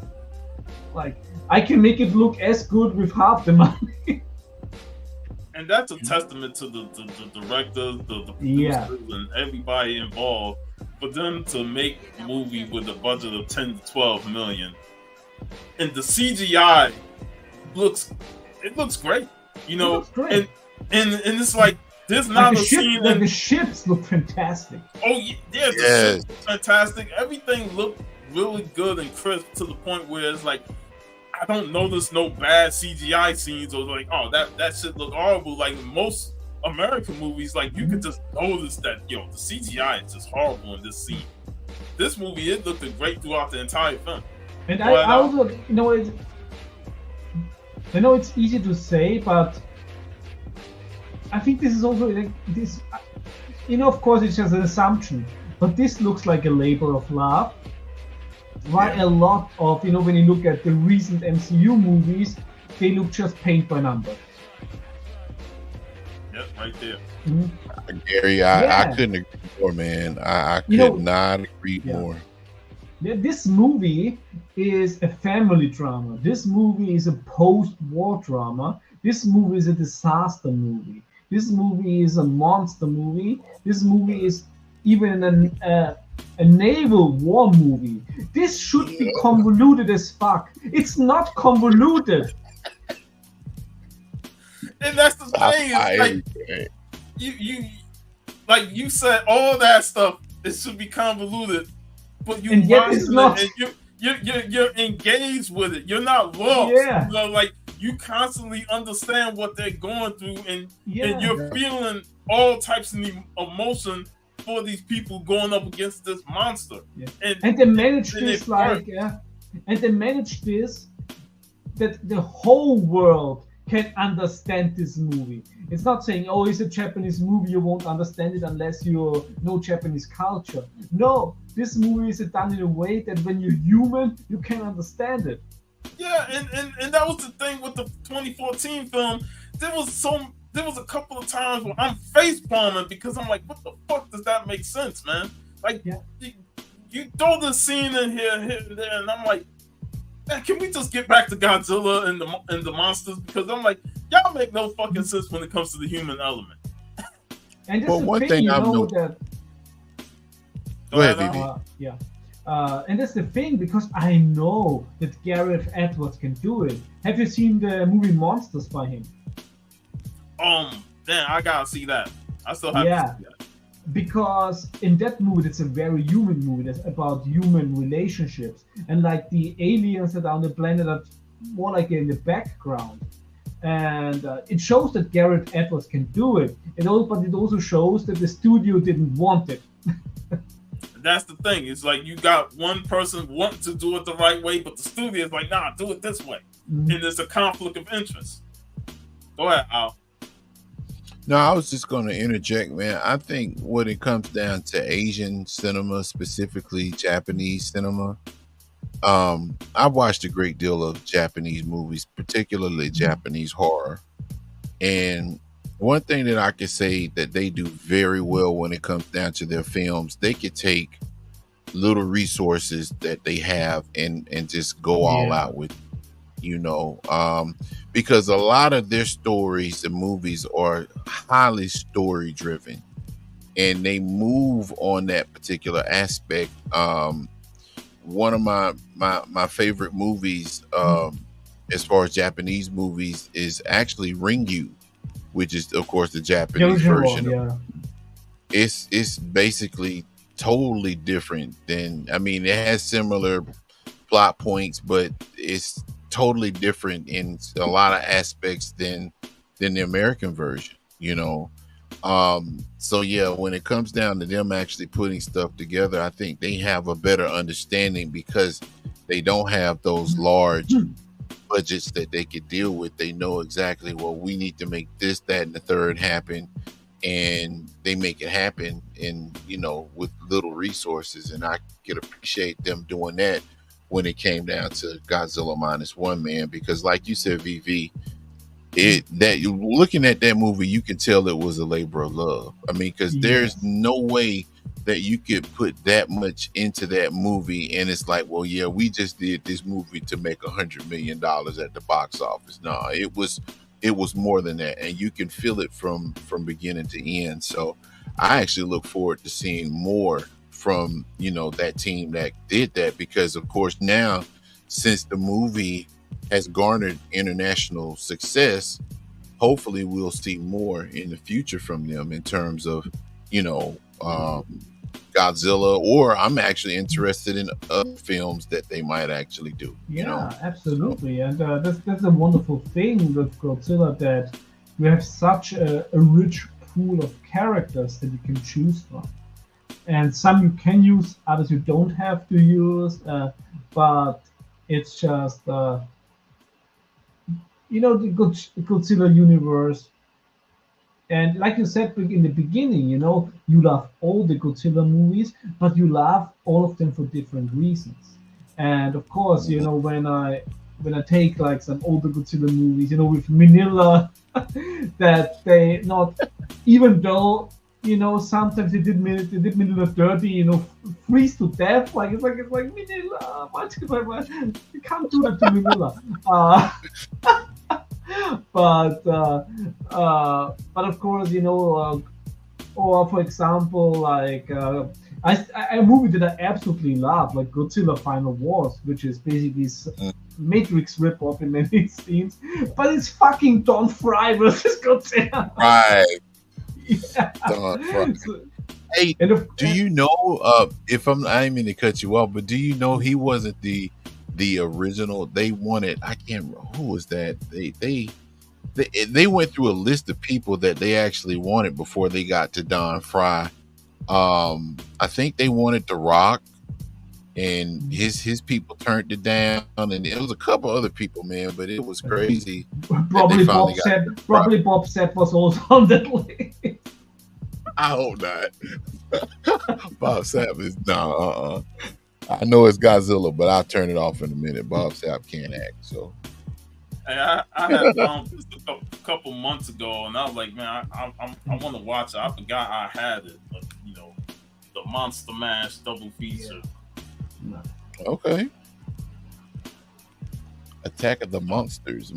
I can make it look as good with half the money. And that's a testament to the directors, the producers, and everybody involved for them to make a movie with a budget of 10 to 12 million. And the CGI looks great. It looks great. And it's like, there's not a scene. The ships look fantastic. Oh yeah, the ships look fantastic. Everything looked really good and crisp to the point where it's like, I don't notice no bad CGI scenes or like, oh, that shit look horrible. Like most American movies, like you could just notice that the CGI is just horrible in this scene. This movie, it looked great throughout the entire film. And I also, I know it's easy to say, but I think this is also this. Of course, it's just an assumption, but this looks like a labor of love. While a lot of, when you look at the recent MCU movies, they look just paint by number. Yep, right there. Mm-hmm. Gary, I couldn't agree more, man. I could not agree more. This movie is a family drama. This movie is a post-war drama. This movie is a disaster movie. This movie is a monster movie. This movie is even a naval war movie. This should be convoluted as fuck. It's not convoluted. And that's the thing. You said all that stuff. It should be convoluted, but you watch it and you're engaged with it. You're not lost. Yeah. You constantly understand what they're going through, and you're feeling all types of emotion for these people going up against this monster. Yeah. And they managed this and they managed this that the whole world can understand this movie. It's not saying, oh, it's a Japanese movie, you won't understand it unless you know Japanese culture. No, this movie is done in a way that when you're human, you can understand it. Yeah, and that was the thing with the 2014 film. There was a couple of times where I'm face palming because I'm like, what the fuck does that make sense, man? You throw the scene in here and there, and I'm like, man, can we just get back to Godzilla and the monsters? Because I'm like, y'all make no fucking sense when it comes to the human element. And one thing I know that. Go ahead, Vivi. And that's the thing, because I know that Gareth Edwards can do it. Have you seen the movie Monsters by him? Then I gotta see that. I still have to see that. Because in that movie, it's a very human movie. That's about human relationships, and like the aliens that are on the planet are more like in the background. And it shows that Gareth Edwards can do it. But it also shows that the studio didn't want it. That's the thing. It's like you got one person wanting to do it the right way, but the studio is like, nah, do it this way. Mm-hmm. And there's a conflict of interest. Go ahead, Al. No, I was just going to interject, man. I think when it comes down to Asian cinema, specifically Japanese cinema, I watched a great deal of Japanese movies, particularly Japanese horror. And one thing that I can say that they do very well when it comes down to their films, they could take little resources that they have and just go all out with, because a lot of their stories and movies are highly story driven. and they move on that particular aspect. One of my favorite movies, as far as Japanese movies, is actually Ringu, which is of course the The Japanese original version. one, yeah. It's basically totally different than, I mean, it has similar plot points, but it's totally different in a lot of aspects than the American version, you know. So yeah, when it comes down to them actually putting stuff together, I think they have a better understanding because they don't have those large budgets that they could deal with. They know exactly, well, we need to make this, that, and the third happen, and they make it happen in, you know, with little resources. And I could appreciate them doing that when it came down to Godzilla minus one, man, because like you said, VV, that you looking at that movie, you can tell it was a labor of love. I mean, because there's Yes. no way that you could put that much into that movie and it's like, well, yeah, we just did this movie to make $100 million at the box office. No, it was more than that, and you can feel it from beginning to end. So I actually look forward to seeing more from, you know, that team that did that, because of course now, since the movie has garnered international success, hopefully we'll see more in the future from them in terms of, you know, Godzilla, or I'm actually interested in other films that they might actually do. You know, Yeah, absolutely. And that's a wonderful thing with Godzilla, that you have such a rich pool of characters that you can choose from. And some you can use, others you don't have to use. But it's just, the Godzilla universe. And like you said in the beginning, you love all the Godzilla movies, but you love all of them for different reasons. And of course, when I take like some older Godzilla movies, with Manila, that they not, even though sometimes they did Manila dirty, freeze to death. Like it's like Manila, you can't do that to Manila. But of course, or for example, like a movie that I absolutely love, like Godzilla Final Wars, which is basically Matrix ripoff in many scenes, but it's fucking Don Fry versus Godzilla. right? Yeah. Hey, And do you know? If I didn't mean to cut you off, but do you know he wasn't the original? They wanted. I can't remember who was that. They went through a list of people that they actually wanted before they got to Don Fry. I think they wanted The Rock, and his people turned it down, and it was a couple other people, man. But it was crazy. Probably finally Bob got Sapp. Probably Bob Sapp was also on that list. I hope not. Bob Sapp is no. I know it's Godzilla, but I'll turn it off in a minute. Bob Sapp can't act, so. Hey, I had found this a couple months ago, and I was like, man, I want to watch it. I forgot I had it, but the Monster Mash double feature. Okay. Attack of the Monsters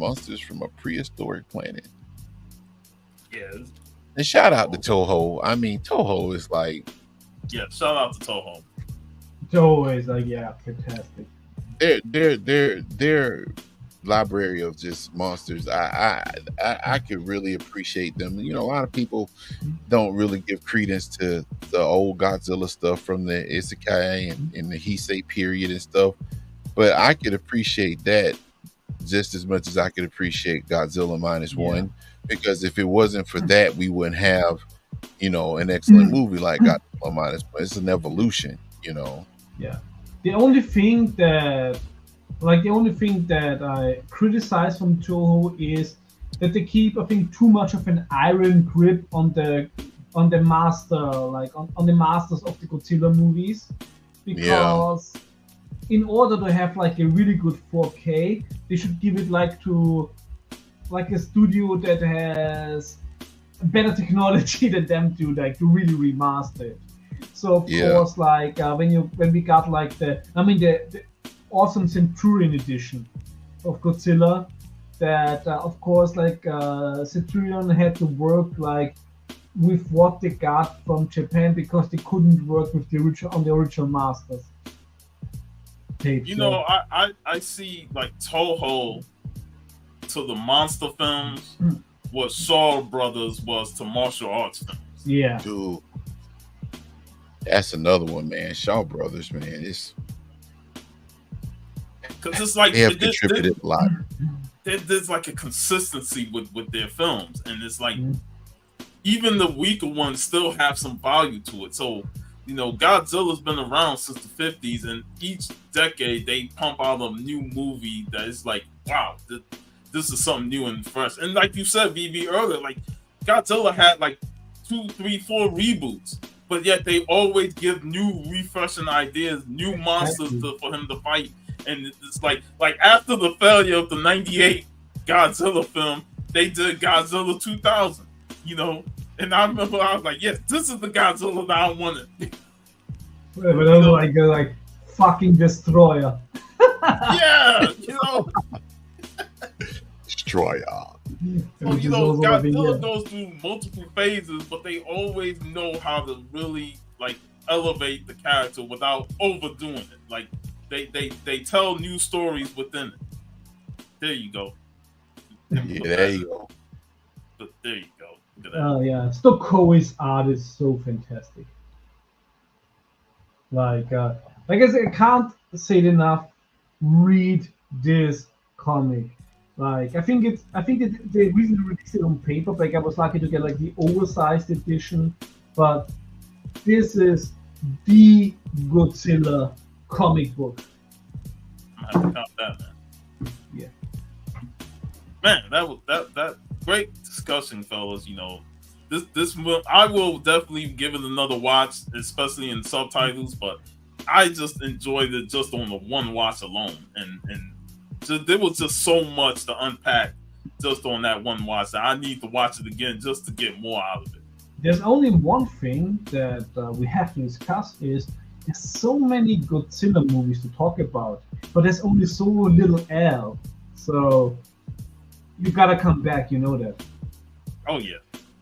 from a prehistoric planet. Yeah, And shout out to Toho. I mean, Toho is like, yeah. Shout out to Toho. It's always like, yeah, fantastic. their library of just monsters. I could really appreciate them. A lot of people don't really give credence to the old Godzilla stuff from the Isekai and the Heisei period and stuff, but I could appreciate that just as much as I could appreciate Godzilla minus one, because if it wasn't for that, we wouldn't have an excellent movie like Godzilla minus one. It's an evolution. Yeah. The only thing that I criticize from Toho is that they keep, I think, too much of an iron grip on the master, like on the masters of the Godzilla movies, because in order to have like a really good 4K, they should give it to a studio that has better technology than them to really remaster it. So of course, when we got the awesome Centurion edition of Godzilla, that of course Centurion had to work with what they got from Japan because they couldn't work with the original masters. Tape, You know, I see like Toho to the monster films what Shaw Brothers was to martial arts films. Yeah. Dude. That's another one, man. Shaw Brothers, man. It's because it's like they have contributed a lot. There's like a consistency with their films, and it's like even the weaker ones still have some value to it. So, you know, Godzilla's been around since the 50s, and each decade they pump out a new movie that is like, wow, this is something new and fresh. And like you said, VV, earlier, like Godzilla had like 2, 3, 4 reboots, but yet they always give new, refreshing ideas, new monsters for him to fight. And it's like after the failure of the '98 Godzilla film, they did Godzilla 2000, you know. And I remember I was like, yes, this is the Godzilla that I wanted. But I was like fucking destroyer. Yeah, you know. Destroyer. So, you know, Godzilla goes through multiple phases, but they always know how to really like elevate the character without overdoing it. Like they tell new stories within it. There you go. Yeah, there you go. But there you go. Oh yeah, Stokoe's art is so fantastic. Like I said, I can't say it enough. Read this comic. Like I think they recently released it on paper. Like I was lucky to get like the oversized edition, but this is the Godzilla comic book. I have to count that, man. Yeah. Man, that great discussion, fellas. You know, this I will definitely give it another watch, especially in subtitles. But I just enjoyed it just on the one watch alone, and just, there was just so much to unpack just on that one watch that I need to watch it again just to get more out of it. There's only one thing that we have to discuss is there's so many Godzilla movies to talk about, but there's only so little L. So you gotta come back, you know that. Oh yeah.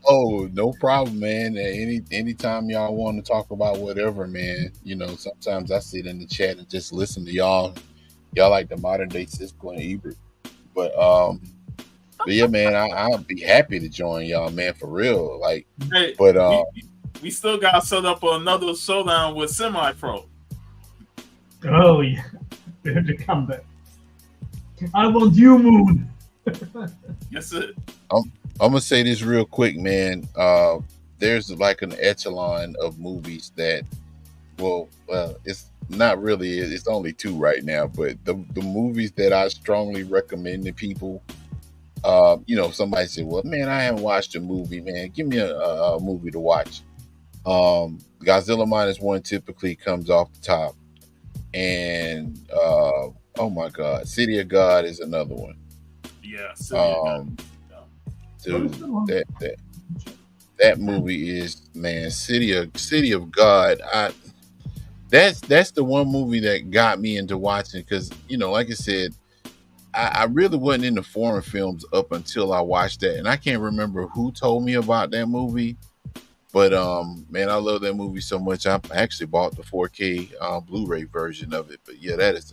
Oh, no problem, man. Anytime y'all want to talk about whatever, man. You know, sometimes I sit in the chat and just listen to y'all. Y'all like the modern day Cisco and Ebert. But yeah, man, I'll be happy to join y'all, man, for real. Like, hey, but we still got set up another showdown with Semi Pro. Oh yeah, they have to come back. I want you, Moon. Yes, sir. I'm gonna say this real quick, man. There's like an echelon of movies that, well, it's not really. It's only 2 right now, but the movies that I strongly recommend to people. You know, somebody said, "Well, man, I haven't watched a movie, man. Give me a movie to watch." Godzilla -1 typically comes off the top, and oh my God, City of God is another one. Yeah, City of God. Dude, that movie is, man, City of God. That's the one movie that got me into watching, because, you know, like I said, I really wasn't into foreign films up until I watched that, and I can't remember who told me about that movie, but man, I love that movie so much. I actually bought the 4K Blu-ray version of it. But yeah, that is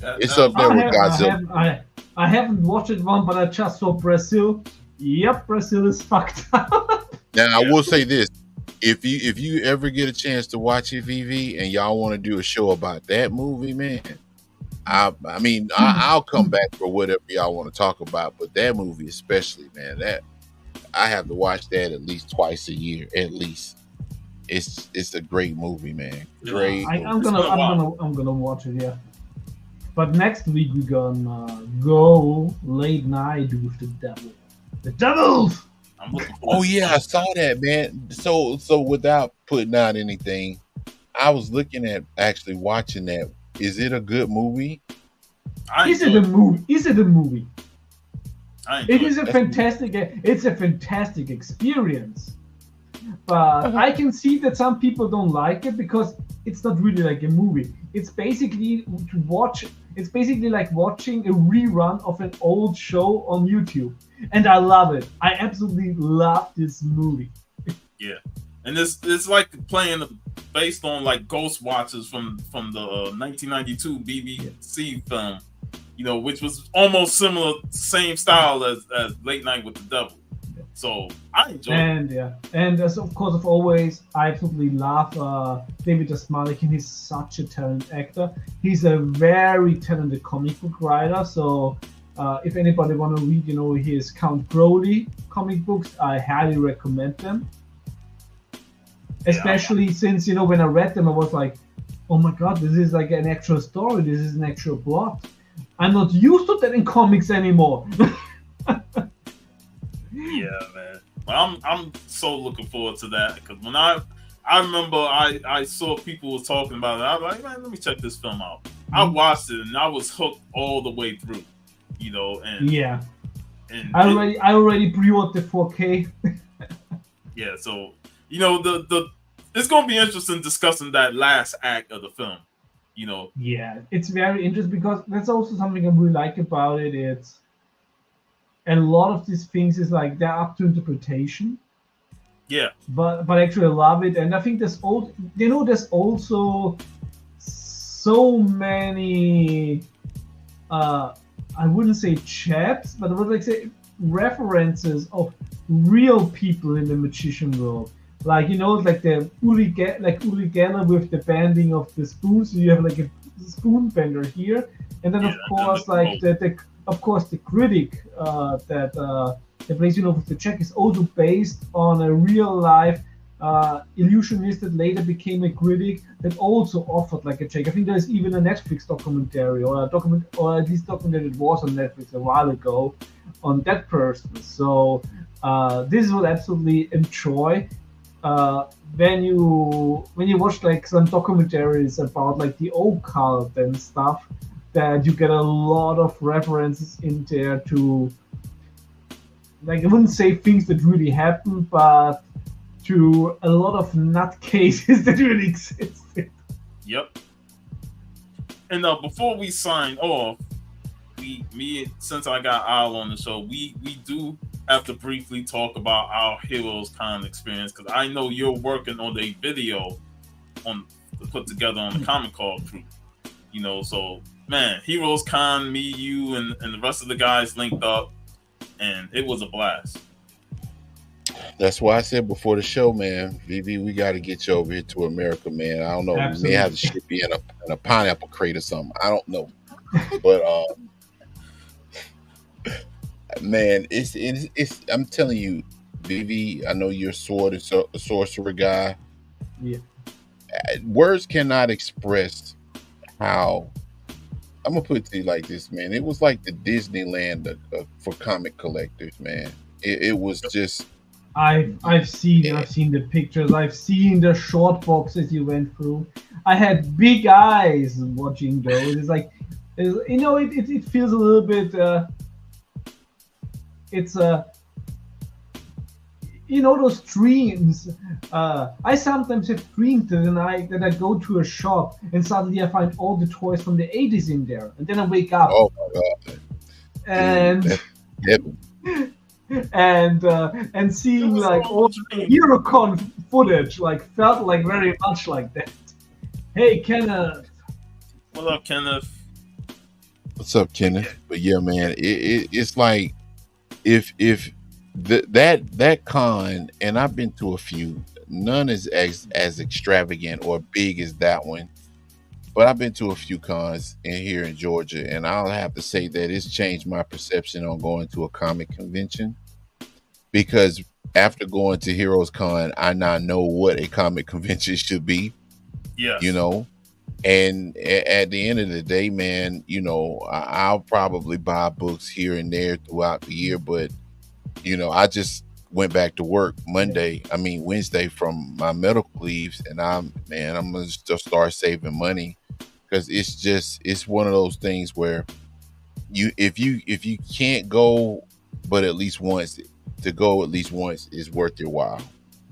it's up there with Godzilla. I haven't watched it one, but I just saw Brazil. Yep, Brazil is fucked up. Now I will say this: if you ever get a chance to watch it, VV, and y'all want to do a show about that movie, man, I mean, I'll come back for whatever y'all want to talk about. But that movie, especially, man, that I have to watch that at least twice a year, at least. It's a great movie, man. Great. I'm gonna watch it, yeah. But next week we're gonna go late night with the devil. The devils. Oh yeah, I saw that, man. So without putting out anything, I was looking at actually watching that. Is it a good movie? Is it a movie? It is a fantastic. It's a fantastic experience. But I can see that some people don't like it because it's not really like a movie. It's basically to watch. It's basically like watching a rerun of an old show on YouTube, and I love it. I absolutely love this movie. Yeah, and it's like playing based on like Ghost Watchers from the 1992 BBC film, which was almost similar, same style as Late Night with the Devil. So I enjoyed it. And as of course, of always, I absolutely love David Dasmalikin. He's such a talented actor. He's a very talented comic book writer. So if anybody want to read, his Count Brody comic books, I highly recommend them. Especially since when I read them, I was like, oh my god, this is like an actual story. This is an actual plot. I'm not used to that in comics anymore. Yeah, man. Well, I'm so looking forward to that because when I remember I saw people was talking about it. I was like, man, let me check this film out. Mm-hmm. I watched it and I was hooked all the way through. And yeah, and I already pre-ordered the 4K. Yeah, so the it's gonna be interesting discussing that last act of the film. Yeah, it's very interesting because that's also something I really like about it. It's a lot of these things is like they're up to interpretation. Yeah. But actually I love it, and I think there's also so many I wouldn't say chaps, but I would like say references of real people in the magician world. Like like the Uli Geller with the bending of the spoon. So you have like a spoon bender here, and then of course like the critic that plays with the Czech is also based on a real life illusionist that later became a critic that also offered like a Czech. I think there's even a Netflix documentary or at least documentary that was on Netflix a while ago on that person. So this is what I absolutely enjoy. When you watch like some documentaries about like the occult and stuff, that you get a lot of references in there to, like, I wouldn't say things that really happen, but to a lot of nutcases that really exist. Yep. And before we sign off, since I got Al on the show, we do have to briefly talk about our Heroes Con experience because I know you're working on a video to put together on the Comic Call crew. So man, Heroes Con, me, you, and the rest of the guys linked up, and it was a blast. That's why I said before the show, man, VV, we got to get you over here to America, man. I don't know, we may have to ship you in a pineapple crate or something. I don't know, but man, it's. I'm telling you, VV. I know you're a sorcerer guy. Yeah. Words cannot express how. I'm gonna put it to you like this, man. It was like the Disneyland for comic collectors, man. It was just. I've seen the pictures. I've seen the short boxes you went through. I had big eyes watching those. It's like, it feels a little bit. It's those dreams. I sometimes have dreams that I go to a shop and suddenly I find all the toys from the 80s in there, and then I wake up. Oh my god! And and seeing like all the HeroCon footage like felt like very much like that. Hey Kenneth. What up, Kenneth? What's up, Kenneth? But yeah, man, it's like if that con, and I've been to a few, none is as extravagant or big as that one, but I've been to a few cons here in Georgia, and I'll have to say that it's changed my perception on going to a comic convention, because after going to Heroes Con, I now know what a comic convention should be. Yeah, and at the end of the day, man, I'll probably buy books here and there throughout the year, but I just went back to work Wednesday from my medical leaves, and I'm gonna just start saving money, because it's one of those things where if you can't go, but at least once, to go at least once is worth your while.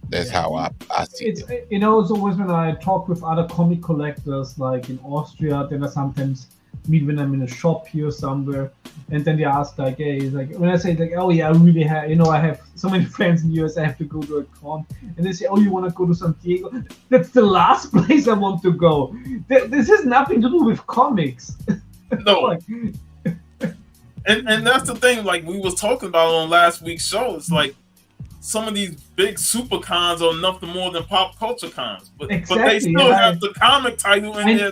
That's how I see it. It's always when I talk with other comic collectors, like in Austria, then I sometimes meet when I'm in a shop here somewhere. And then they ask like, hey, it's like when I say like, oh yeah, I really have, I have so many friends in the US, I have to go to a con, and they say, oh, you want to go to San Diego? That's the last place I want to go. This has nothing to do with comics. No. Like, and that's the thing. Like we was talking about on last week's show. It's like some of these big super cons are nothing more than pop culture cons, but they still have the comic title in their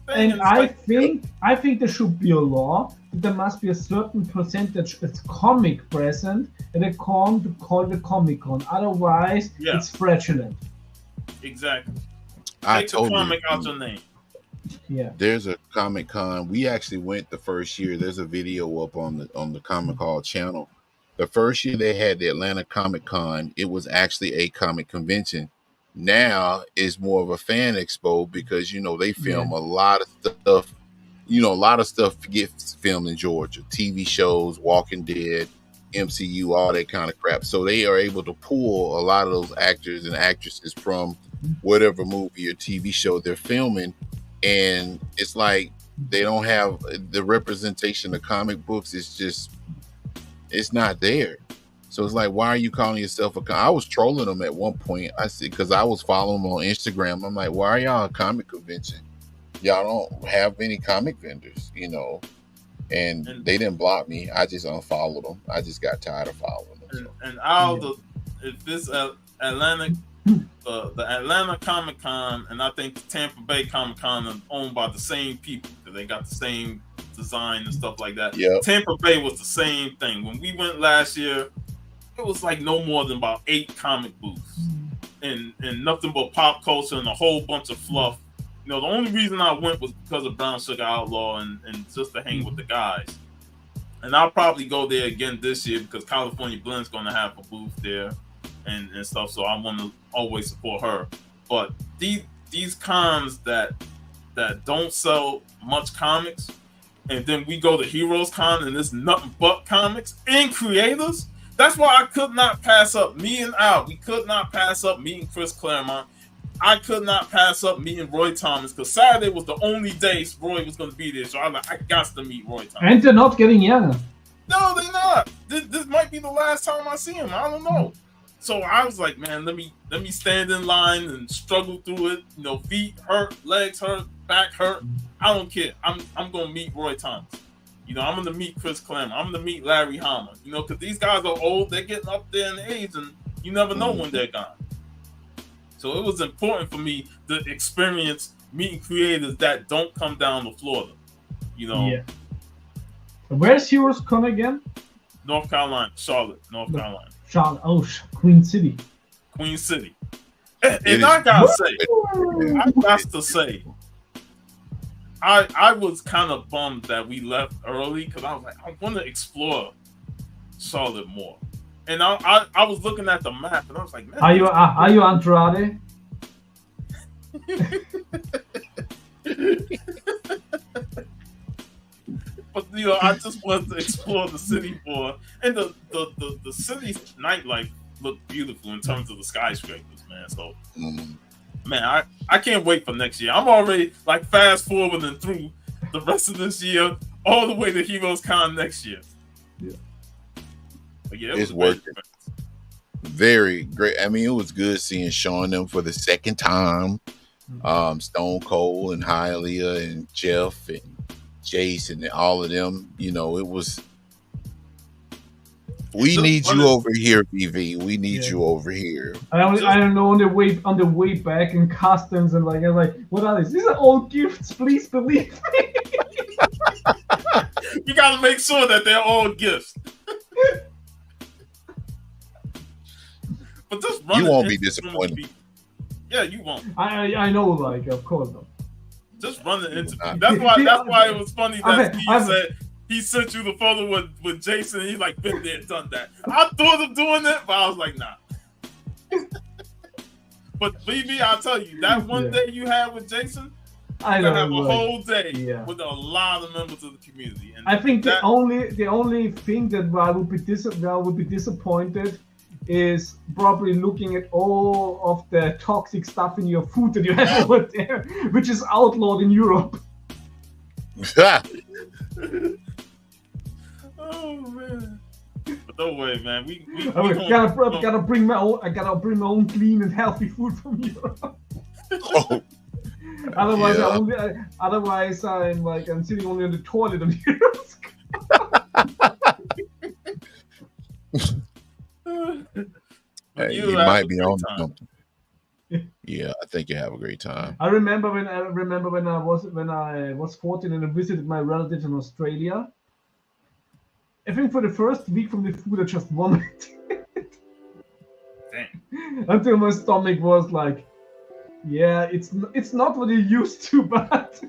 thing. And I think there should be a law that there must be a certain percentage that's comic present at a con to call the Comic Con. Otherwise, it's fraudulent. Exactly. I Take told the comic you. out your name. Yeah. There's a Comic Con. We actually went the first year. There's a video up on the Comic Hall channel. The first year they had the Atlanta Comic Con, it was actually a comic convention. Now it's more of a fan expo because they film a lot of stuff. A lot of stuff gets filmed in Georgia. TV shows, Walking Dead, MCU, all that kind of crap. So they are able to pull a lot of those actors and actresses from whatever movie or TV show they're filming. And it's like they don't have the representation of comic books. It's not there. So it's like, why are you calling yourself I was trolling them at one point. I said, because I was following them on Instagram. I'm like, why are y'all a comic convention? Y'all don't have any comic vendors, and they didn't block me. I just unfollowed them. I just got tired of following them. And if this Atlanta, the Atlanta Comic Con, and I think the Tampa Bay Comic Con are owned by the same people because they got the same design and stuff like that. Yep. Tampa Bay was the same thing. When we went last year, it was like no more than about 8 comic booths and nothing but pop culture and a whole bunch of fluff. The only reason I went was because of Brown Sugar Outlaw and just to hang with the guys. And I'll probably go there again this year because California Blend's going to have a booth there and stuff. So I want to always support her. But these cons that don't sell much comics, and then we go to Heroes Con and it's nothing but comics and creators. That's why I could not pass up me and Al. We could not pass up meeting Chris Claremont. I could not pass up meeting Roy Thomas because Saturday was the only day Roy was going to be there. So I was like, I got to meet Roy Thomas. And they're not getting younger. No, they're not. This might be the last time I see him. I don't know. So I was like, man, let me stand in line and struggle through it. Feet hurt, legs hurt, back hurt. I don't care. I'm going to meet Roy Thomas. I'm going to meet Chris Claremont. I'm going to meet Larry Hama. Because these guys are old. They're getting up there in age, and you never know when they're gone. So it was important for me to experience meeting creators that don't come down to Florida. Yeah. Where's Heroes Con again? North Carolina, Charlotte, North Carolina. Charlotte, Queen City. Queen City. And I gotta say, I was kind of bummed that we left early because I was like, I want to explore Charlotte more. And I was looking at the map and I was like, man, are you Andrade? But I just wanted to explore the city more, and the city's nightlife looked beautiful in terms of the skyscrapers, man. So, man, I can't wait for next year. I'm already like fast forwarding through the rest of this year, all the way to Heroes Con next year. Yeah, but yeah, it's worth it. Very great. I mean, it was good seeing Sean them for the second time. Stone Cold and Hialeah and Jeff and Jason and all of them. It was. We need you over here, BV. We need you over here. I don't know on the way back in customs and I'm like, what are these? These are all gifts. Please believe me. You got to make sure that they're all gifts. But just you won't be disappointed. Yeah, you won't. I know, of course not. Just run the interview. That's why it was funny that Steve said he sent you the photo with Jason. He's like, been there, done that. I thought of doing it, but I was like, nah. But BB, I'll tell you, that one day you had with Jason, you're gonna have a whole day with a lot of members of the community. And I think the only thing that I would be disappointed is probably looking at all of the toxic stuff in your food that you have over there, which is outlawed in Europe. Oh man. But don't worry, man. We gotta bring my own. I gotta bring my own clean and healthy food from Europe. Oh, Otherwise, yeah. otherwise I'm sitting only on the toilet on Europe. Hey, you you have might a be great on time. something. Yeah, I think you have a great time. I remember when I was 14 and I visited my relatives in Australia. I think for the first week from the food I just vomited Damn. until my stomach was like, yeah, it's not what you used to, but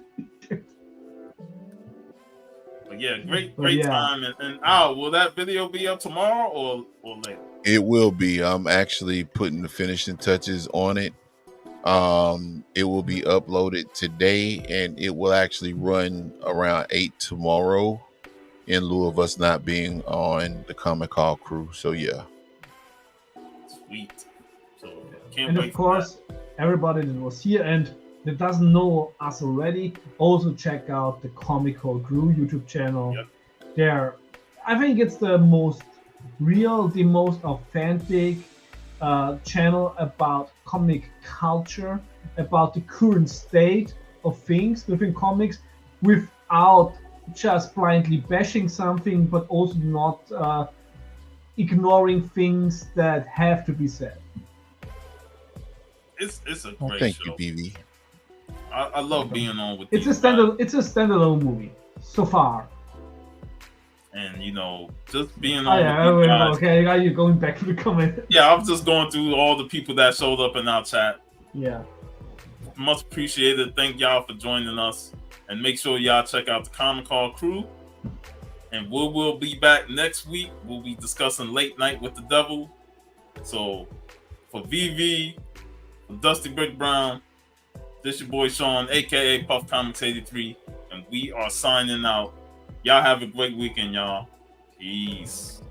But yeah, great yeah. time. And Al, will that video be up tomorrow or later? It will be. I'm actually putting the finishing touches on it. It will be uploaded today, and it will actually run around 8 tomorrow, in lieu of us not being on the Comic Call crew. So yeah. Sweet. So can't And wait. of course, everybody that was here and that doesn't know us already, also check out the Comical Crew YouTube channel. Yep. There, I think it's the most real, the most authentic channel about comic culture, about the current state of things within comics, without just blindly bashing something, but also not ignoring things that have to be said. It's a Oh, great thank show. you, BV. I love being on with It's a these guys. standalone movie so far. And just being Oh on yeah, with these guys. okay. Are you going back to the comment? Yeah, I was just going through all the people that showed up in our chat. Yeah. Much appreciated. Thank y'all for joining us. And make sure y'all check out the Comic Call crew. And we'll be back next week. We'll be discussing Late Night with the Devil. So for VV, for DustyBrickBrown, this your boy Sean, aka Puff Comics 83, and we are signing out. Y'all have a great weekend, y'all. Peace.